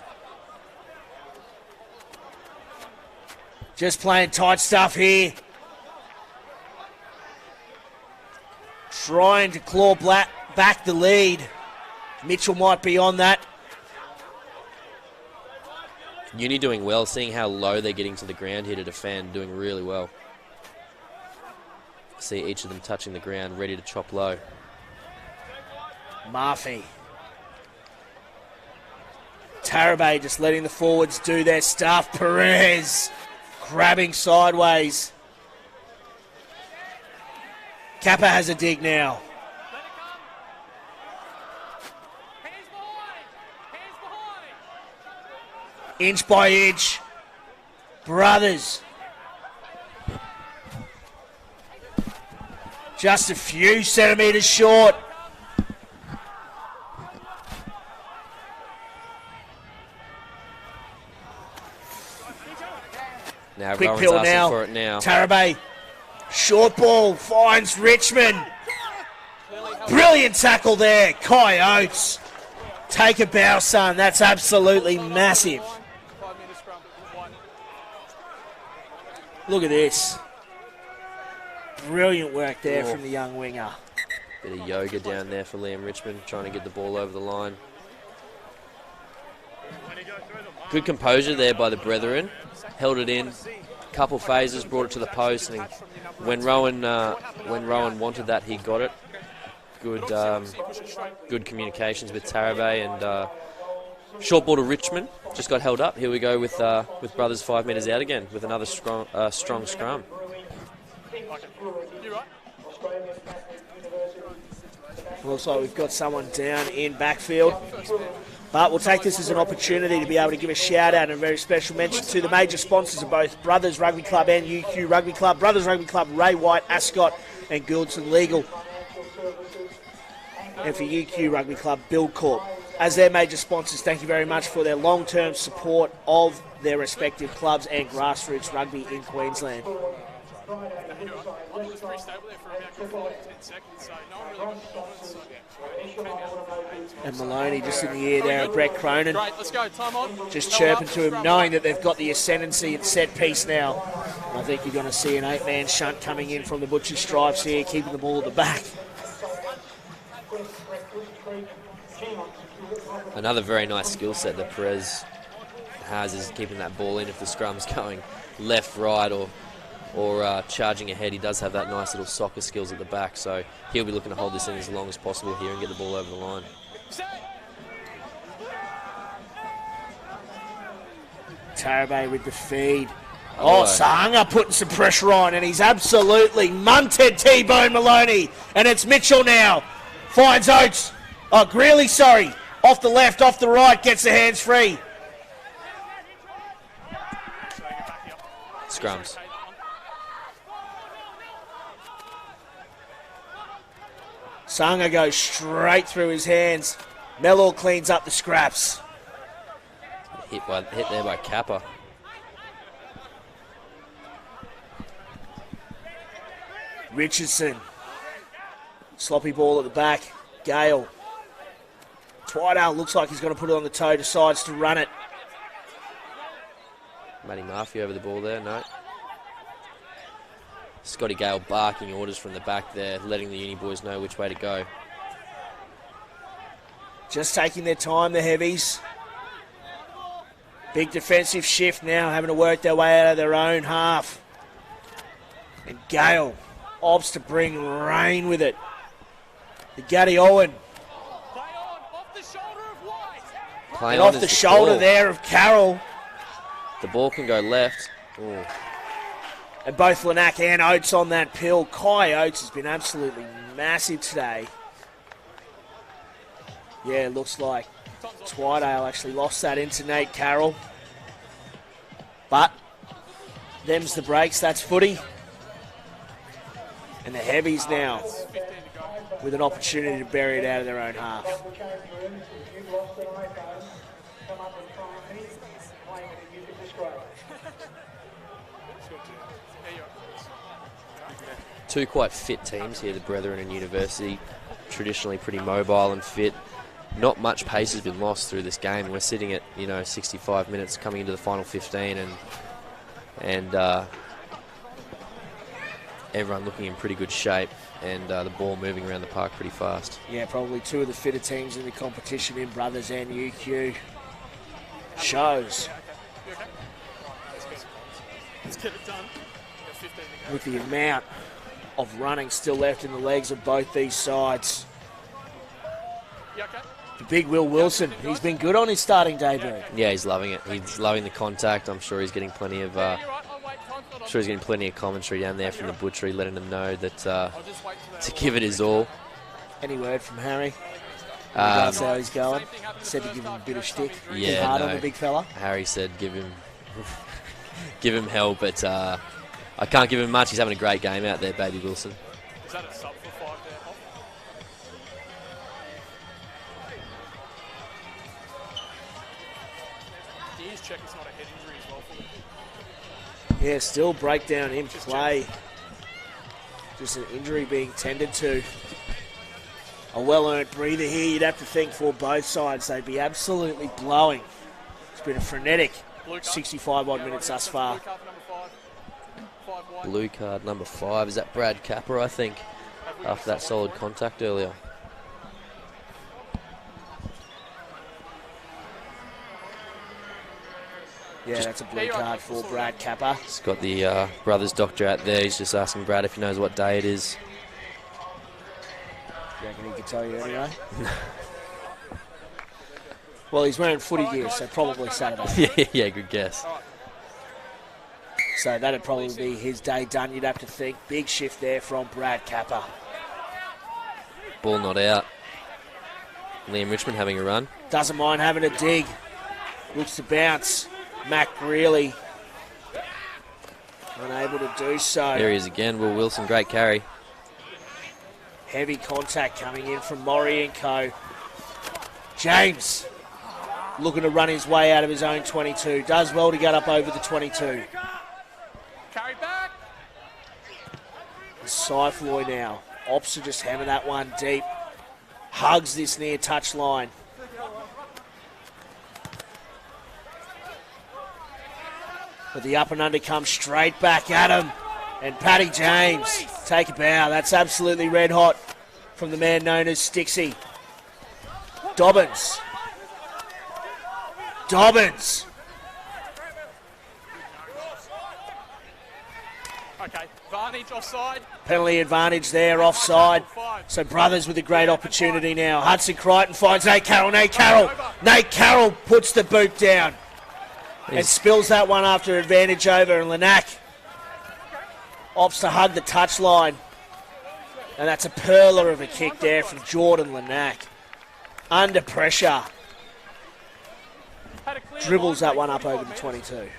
Just playing tight stuff here. Trying to claw back the lead. Mitchell might be on that. Uni doing well, seeing how low they're getting to the ground here to defend, doing really well. See each of them touching the ground, ready to chop low. Murphy. Tarabay just letting the forwards do their stuff. Perez grabbing sideways. Kappa has a dig now. Inch by inch. Brothers. Just a few centimetres short. Now quick Rowan's pill asking now. for it now. Tarabay. Short ball finds Richmond. Brilliant tackle there. Coyotes. Take a bow, son. That's absolutely massive. Look at this. Brilliant work there from the young winger. Bit of yoga down there for Liam Richmond, trying to get the ball over the line. Good composure there by the brethren. Held it in. Couple phases, brought it to the post, and when Rowan wanted that, he got it. Good communications with Tarabay and short ball to Richmond. Just got held up. Here we go with brothers 5 metres out again with another strong scrum. Looks like we've got someone down in backfield. But we'll take this as an opportunity to be able to give a shout out and a very special mention to the major sponsors of both Brothers Rugby Club and UQ Rugby Club. Brothers Rugby Club, Ray White, Ascot and Gouldson Legal. And for UQ Rugby Club, Build Corp. As their major sponsors, thank you very much for their long-term support of their respective clubs and grassroots rugby in Queensland. And Maloney just in the air there at Brett Cronin. Just chirping to him, knowing that they've got the ascendancy and set piece now. I think you're going to see an 8-man shunt coming in from the Butcher's Stripes here, keeping the ball at the back. Another very nice skill set that Perez has is keeping that ball in if the scrum's going left, right, or charging ahead. He does have that nice little soccer skills at the back, so he'll be looking to hold this in as long as possible here and get the ball over the line. Tarabay with the feed. Oh, Sahanga putting some pressure on, and he's absolutely munted T-Bone Maloney. And it's Mitchell now. Finds Oates. Oh, Greeley, sorry. Off the left, off the right, gets the hands free. Scrums. Sanga goes straight through his hands. Mellor cleans up the scraps. Hit there by Kappa. Richardson. Sloppy ball at the back. Gale. Twydale looks like he's going to put it on the toe, decides to run it. Matty Murphy over the ball there, no. Scotty Gale barking orders from the back there, letting the uni boys know which way to go. Just taking their time, the heavies. Big defensive shift now, having to work their way out of their own half. And Gale opts to bring rain with it. The Gaddy Owen. And off the shoulder there of Carroll. The ball can go left. Ooh. And both Lanack and Oates on that pill. Kai Oates has been absolutely massive today. Yeah, it looks like Twydale actually lost that into Nate Carroll. But them's the breaks, that's footy. And the heavies now with an opportunity to bury it out of their own half. Two quite fit teams here, the Brethren and University. Traditionally pretty mobile and fit. Not much pace has been lost through this game. We're sitting at 65 minutes coming into the final 15, and everyone looking in pretty good shape, and the ball moving around the park pretty fast. Yeah, probably two of the fitter teams in the competition in Brothers and UQ. Shows. Let's get it done. With the amount of running still left in the legs of both these sides. The big Will Wilson, he's been good on his starting debut. Yeah, he's loving it. He's loving the contact. I'm sure he's getting plenty of commentary down there from the butchery, letting them know that to give it his all. Any word from Harry? That's how he's going. Said to give him a bit of shtick. Yeah, hard on the big fella. Harry said give him hell, but I can't give him much. He's having a great game out there, baby Wilson. Is that a sub for 5 there, Hop? Gears check it's not a head injury as well for him. Yeah, still breakdown in play. Just an injury being tended to. A well-earned breather here, you'd have to think, for both sides. They'd be absolutely blowing. It's been a frenetic 65-odd minutes thus far. Blue card number 5. Is that Brad Capper, I think, after that solid contact earlier? Yeah, that's a blue card for Brad Capper. He's got the brothers doctor out there. He's just asking Brad if he knows what day it is. You reckon he could tell you anyway? Well, he's wearing footy gear, so probably Saturday. Yeah, good guess. So that'd probably be his day done, you'd have to think. Big shift there from Brad Capper. Ball not out. Liam Richmond having a run. Doesn't mind having a dig. Looks to bounce. Mac Greeley unable to do so. There he is again. Will Wilson, great carry. Heavy contact coming in from Maury and co. James looking to run his way out of his own 22. Does well to get up over the 22. Carry back. Cyfloy now. Ops are just hammer that one deep. Hugs this near touch line. But the up and under comes straight back at him. And Paddy James take a bow. That's absolutely red hot from the man known as Stixie. Dobbins. Okay, Varnage offside. Penalty advantage there, offside. So Brothers with a great opportunity now. Hudson Crichton finds Nate Carroll. Nate Carroll puts the boot down. And spills that one after advantage over, and Lanack opts to hug the touchline. And that's a perler of a kick there from Jordan Lanack. Under pressure. Dribbles that one up over the 22.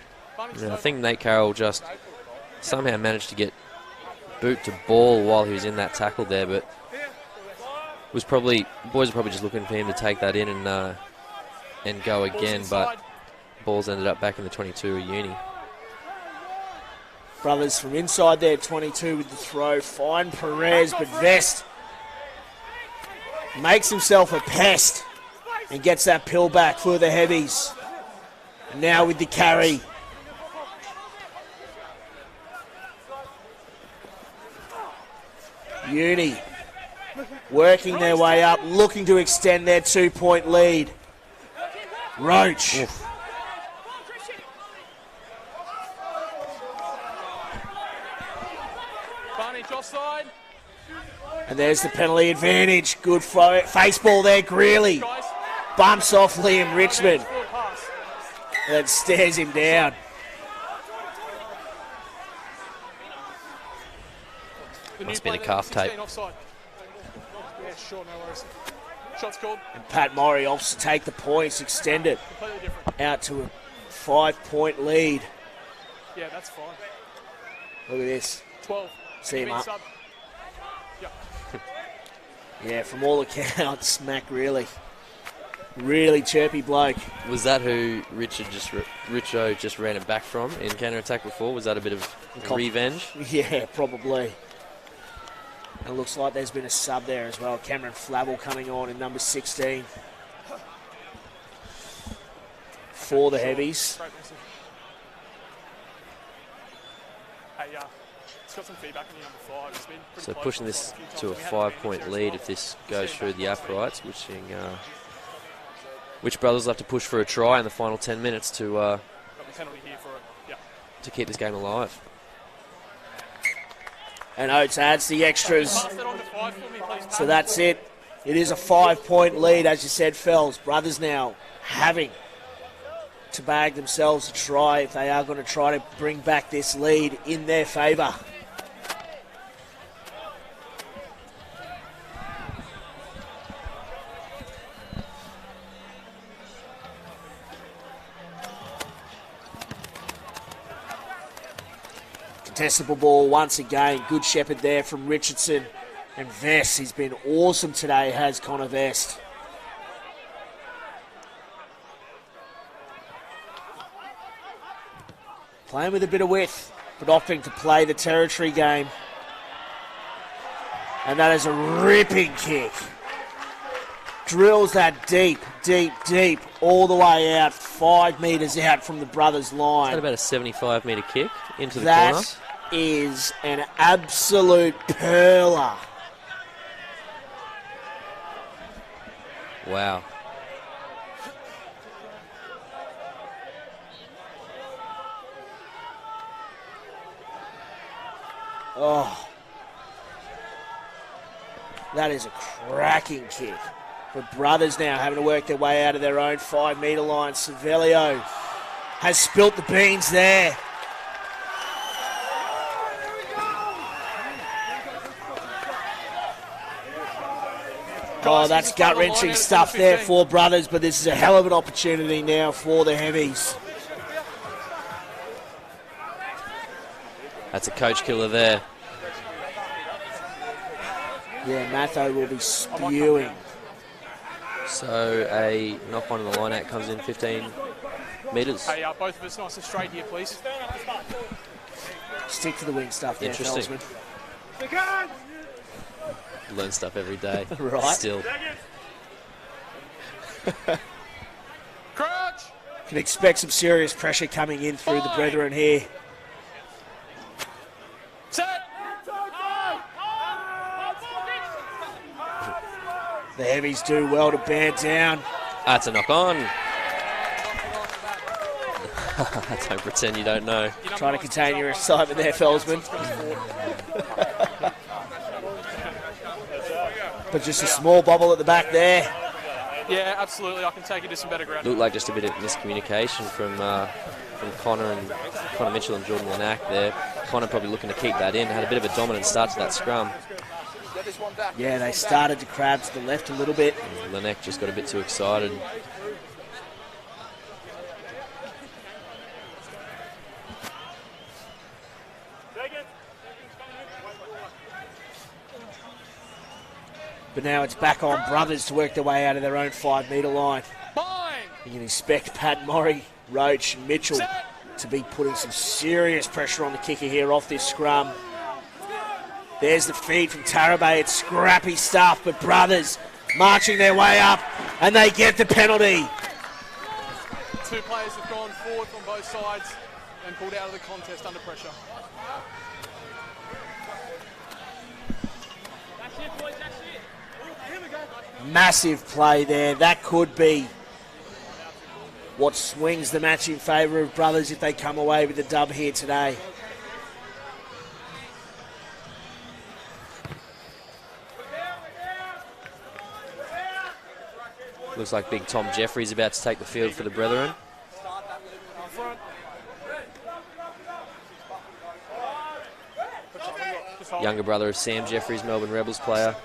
Yeah, I think Nate Carroll just somehow managed to get boot to ball while he was in that tackle there, but boys were probably just looking for him to take that in and go again, but ball's ended up back in the 22 of Uni. Brothers from inside there, 22 with the throw. Fine Perez, but Vest makes himself a pest and gets that pill back for the heavies. And now with the carry. Uni working their way up, looking to extend their 2-point lead. Roach. Oof. Offside. And there's the penalty advantage. Good face ball there, Greeley. Bumps off Liam Richmond. And stares him down. Must be the calf tape. Offside. Yeah, sure, no worries. Shot's called. And Pat Murray opts to take the points, extend it out to a 5-point lead. Yeah, that's fine. Look at this. 12. See him up. Yep. Yeah, from all accounts, Mac really chirpy bloke. Was that who Richo just ran it back from in counter-attack before? Was that a bit of revenge? Yeah, probably. And it looks like there's been a sub there as well. Cameron Flavel coming on in number 16 for the Heavies. Hey, it's got some feedback on the number 5. It's been pretty So close pushing on this quite a few to a times. We had 5-point lead if this goes through the uprights, which brothers will have to push for a try in the final 10 minutes to got the penalty here for it. Yeah. to keep this game alive. And Oates adds the extras. Pass that on to 5 for me, please, So Pat. that's it. It is a 5-point lead, as you said, Fells. Brothers now having to bag themselves a try if they are going to try to bring back this lead in their favour. Contestable ball once again. Good shepherd there from Richardson. And Vest, he's been awesome today, has Connor Vest. Playing with a bit of width, but opting to play the territory game. And that is a ripping kick. Drills that deep, all the way out, 5 metres out from the brothers' line. Is that about a 75-metre kick into the That corner? is an absolute perler. Wow. Oh. That is a cracking kick. But brothers now having to work their way out of their own 5-metre line. Savelio has spilt the beans there. Oh, that's gut-wrenching stuff there for brothers, but this is a hell of an opportunity now for the Heavies. That's a coach killer there. Yeah, Matho will be spewing. So a knock-on in the line-out comes in 15 metres. Hey, both of us nice and straight here, please. Stick to the wing stuff there, Interesting. Felsman. Learn stuff every day. Right. Still. Crouch! Can expect some serious pressure coming in through the brethren here. Set! The Heavies do well to bear down. That's a knock-on. Don't pretend you don't know. Trying to contain your excitement there, Felsman. But just a small bobble at the back there. Yeah, absolutely. I can take it to some better ground. Looked like just a bit of miscommunication from Connor Mitchell and Jordan Lanack there. Connor probably looking to keep that in. Had a bit of a dominant start to that scrum. Yeah, they started to crab to the left a little bit. Lanack just got a bit too excited. But now it's back on brothers to work their way out of their own 5-metre line. You can expect Pat Murray, Roach and Mitchell to be putting some serious pressure on the kicker here off this scrum. There's the feed from Tarabay. It's scrappy stuff, but brothers marching their way up, and they get the penalty. 2 players have gone forward from both sides and pulled out of the contest under pressure. Massive play there. That could be what swings the match in favour of brothers if they come away with the dub here today. Looks like big Tom Jeffrey's about to take the field for the brethren. younger brother of Sam Jeffries, Melbourne Rebels player.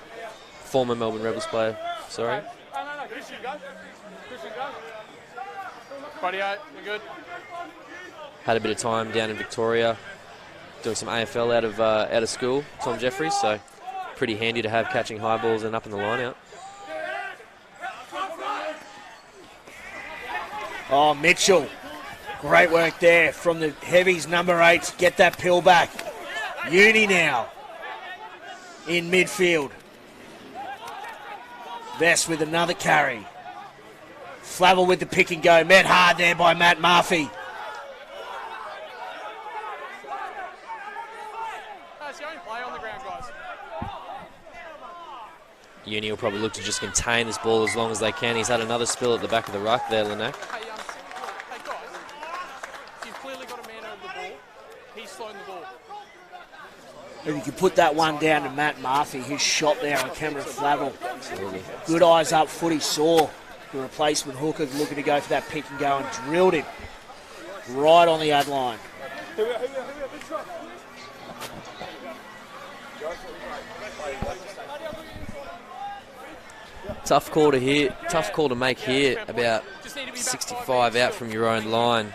Former Melbourne Rebels player, sorry. Radio, you're good. Had a bit of time down in Victoria doing some AFL out of school, Tom Jeffries, so pretty handy to have catching high balls and up in the line out. Oh, Mitchell. Great work there from the heavies, number 8, to get that pill back. Uni now in midfield. Vest with another carry. Flavel with the pick and go. Met hard there by Matt Murphy. That's the only play on the ground, guys. Uni will probably look to just contain this ball as long as they can. He's had another spill at the back of the ruck there, Linac. Hey, guys, you've clearly got a man over the ball. He's slowing the ball. If you can put that one down to Matt Murphy, his shot there on Cameron Flavel. Absolutely. Good eyes up foot. He saw the replacement hooker looking to go for that pick and go and drilled him right on the ad line. Tough call to make here, about 65 out from your own line.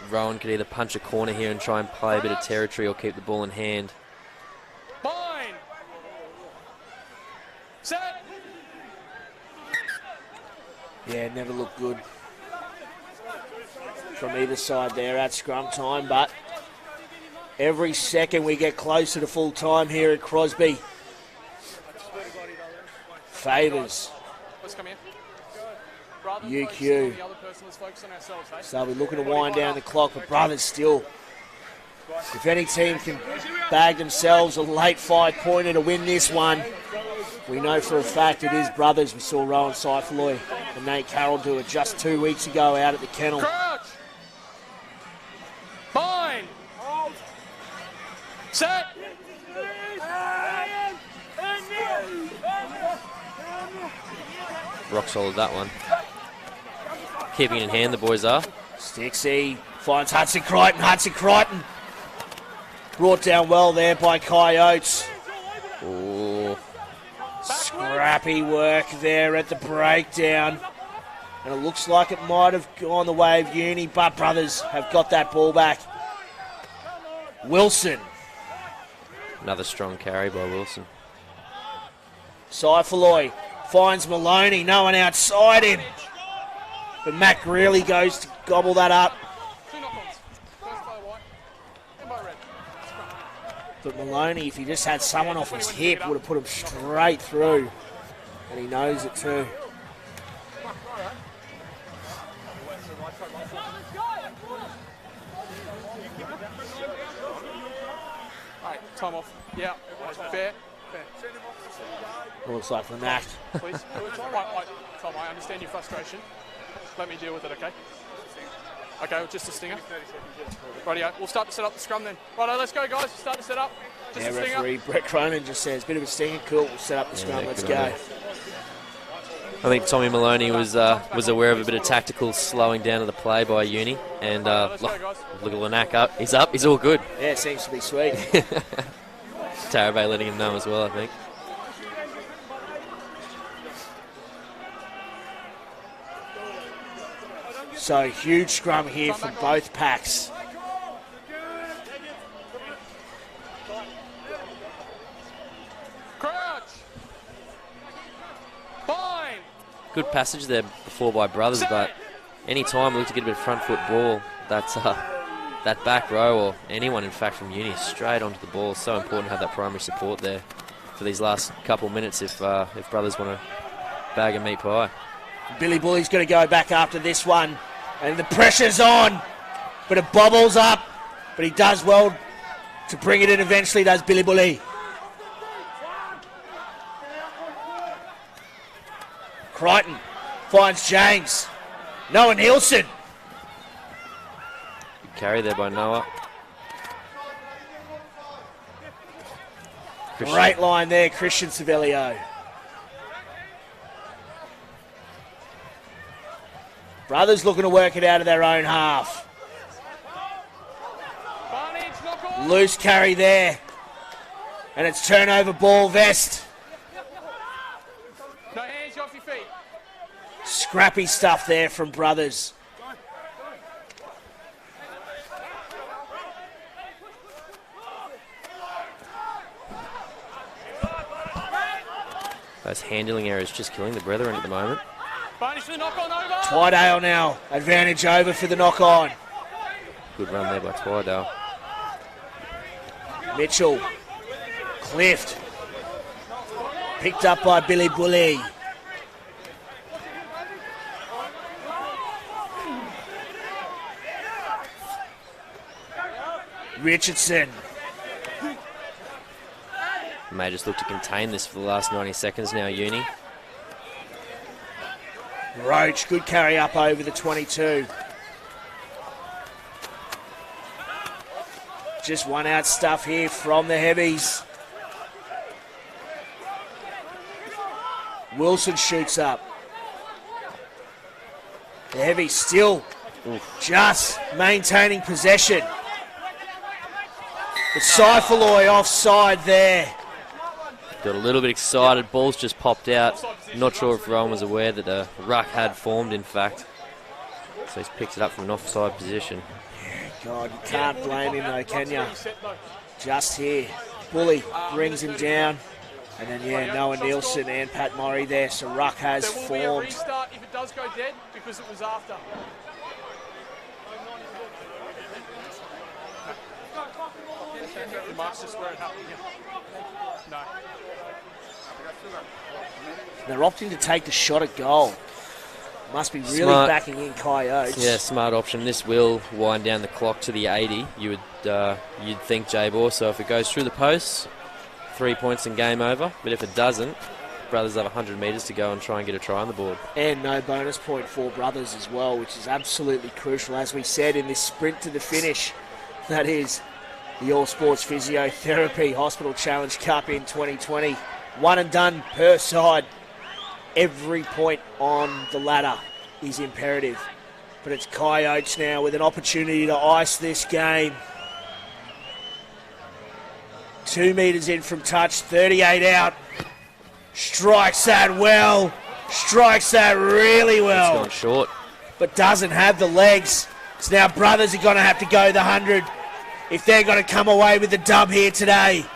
Rowan could either punch a corner here and try and play a bit of territory or keep the ball in hand. Fine. Set. Yeah, never looked good from either side there at scrum time, but every second we get closer to full time here at Crosby. Favours Let's come here. UQ. So we're looking to wind down the clock, but Brothers still. If any team can bag themselves a late 5-pointer to win this one, we know for a fact it is Brothers. We saw Rowan Seifaloy and Nate Carroll do it just 2 weeks ago out at the kennel. Crouch. Fine. Set. Rock solid, that one. Keeping it in hand, the boys are. Stixie finds Hudson Crichton. Hudson Crichton brought down well there by Coyotes. Ooh. Scrappy work there at the breakdown. And it looks like it might have gone the way of Uni, but Brothers have got that ball back. Wilson. Another strong carry by Wilson. Seifaloy finds Maloney, no one outside him. But Matt Greeley goes to gobble that up. Two knock-ons. First by white, then by red. But Maloney, if he just had someone off his hip, would have put him straight through. And he knows it too. Alright, time off. Yeah, fair. Looks like Linac. Please. Tom, I understand your frustration. Let me deal with it, okay? Okay, just a stinger. Rightio, we'll start to set up the scrum then. Righto, let's go, guys. Start to set up. Just a stinger. Referee Brett Cronin just says, bit of a stinger. Cool, we'll set up the scrum. Let's go. I think Tommy Maloney was aware of a bit of tactical slowing down of the play by Uni. And look at Linac up. He's up. He's all good. Yeah, it seems to be sweet. Tarabay letting him know as well, I think. So huge scrum here from both packs. Crouch. Fine. Good passage there before by Brothers, but any time we look to get a bit of front foot ball, that's that back row or anyone in fact from Uni straight onto the ball. So important to have that primary support there for these last couple of minutes if Brothers want to bag a meat pie. Billy Bully's going to go back after this one. And the pressure's on. But it bobbles up. But he does well to bring it in eventually, does Billy Bully. Crichton finds James. Noah Nielsen. Good carry there by Noah. Great line there, Christian Savelio. Brothers looking to work it out of their own half. Loose carry there. And it's turnover ball, Vest. No hands, you're off your feet. Scrappy stuff there from Brothers. Those handling errors just killing the Brethren at the moment. Bonus for the knock-on over. Twydale now. Advantage over for the knock-on. Good run there by Twydale. Mitchell. Clift. Picked up by Billy Bully. Richardson. May just look to contain this for the last 90 seconds now, Uni. Roach, good carry up over the 22. Just one out stuff here from the heavies. Wilson shoots up. The heavies still just maintaining possession. But Seifaloy offside there. Got a little bit excited. Ball's just popped out. Not sure if Rowan was aware that the ruck had formed, in fact. So he's picked it up from an offside position. God, you can't blame him though, can you? Just here. Bully brings him down. And then, yeah, Noah Nielsen and Pat Murray there. So ruck has formed. There will be a restart if it does go dead because it was after. You must just where it happened. No. They're opting to take the shot at goal. Must be really Smart. backing in Coyotes. Yeah, smart option. This will wind down the clock to the 80. You'd think, Jabor. So if it goes through the posts, 3 points and game over. But if it doesn't, Brothers have 100 metres to go and try and get a try on the board. And no bonus point for Brothers as well, which is absolutely crucial, as we said, in this sprint to the finish. That is the All Sports Physiotherapy Hospital Challenge Cup in 2020. One and done per side. Every point on the ladder is imperative. But it's Coyotes now with an opportunity to ice this game. 2 metres in from touch, 38 out. Strikes that well. Strikes that really well. It's gone short. But doesn't have the legs. So now Brothers are going to have to go the 100 if they're going to come away with the dub here today.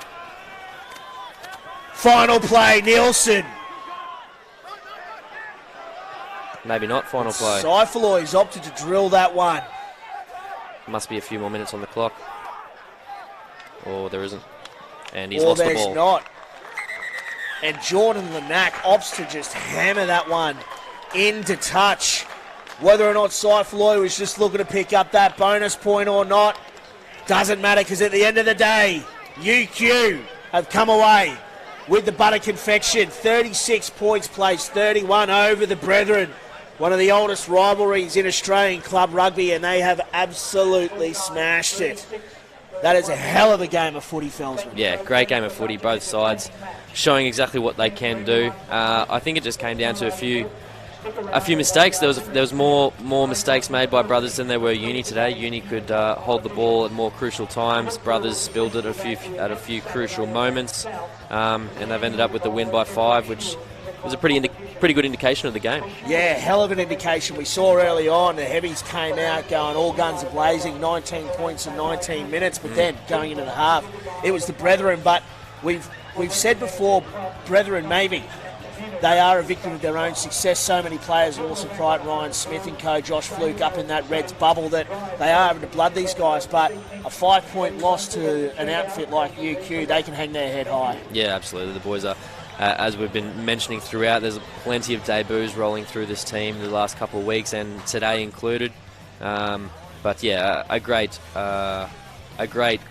Final play, Nielsen. Maybe not final play. Seifaloy's opted to drill that one. Must be a few more minutes on the clock. Or there isn't. And he's lost the ball. There's not. And Jordan Lanack opts to just hammer that one into touch. Whether or not Seifaloy was just looking to pick up that bonus point or not, doesn't matter, because at the end of the day, UQ have come away with the butter confection. 36 points placed, 31 over the Brethren. One of the oldest rivalries in Australian club rugby, and they have absolutely smashed it. That is a hell of a game of footy, Felsman. Yeah, great game of footy, both sides showing exactly what they can do. I think it just came down to a few mistakes. There was more mistakes made by Brothers than there were Uni today. Uni could hold the ball at more crucial times. Brothers spilled it at a few crucial moments, and they've ended up with the win by 5, which was a pretty good indication of the game. Yeah, hell of an indication. We saw early on the heavies came out going all guns a-blazing, 19 points in 19 minutes, but then going into the half, it was the Brethren. But we've said before, Brethren maybe they are a victim of their own success. So many players, Lawson Crichton, Ryan Smith and co, Josh Fluke up in that Reds bubble, that they are having to blood these guys. But a 5-point loss to an outfit like UQ, they can hang their head high. Yeah, absolutely. The boys are, as we've been mentioning throughout, there's plenty of debuts rolling through this team the last couple of weeks, and today included. But yeah, a great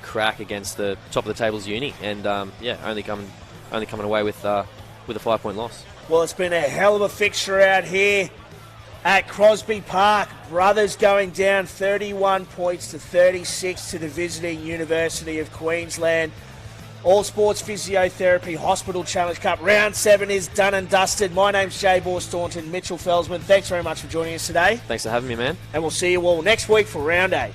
crack against the top of the table's Uni, and only coming away with a 5-point loss. Well, it's been a hell of a fixture out here at Crosby Park. Brothers going down 31 points to 36 to the visiting University of Queensland. All Sports Physiotherapy Hospital Challenge Cup. Round 7 is done and dusted. My name's Jabor Staunton, Mitchell Felsman. Thanks very much for joining us today. Thanks for having me, man. And we'll see you all next week for Round 8.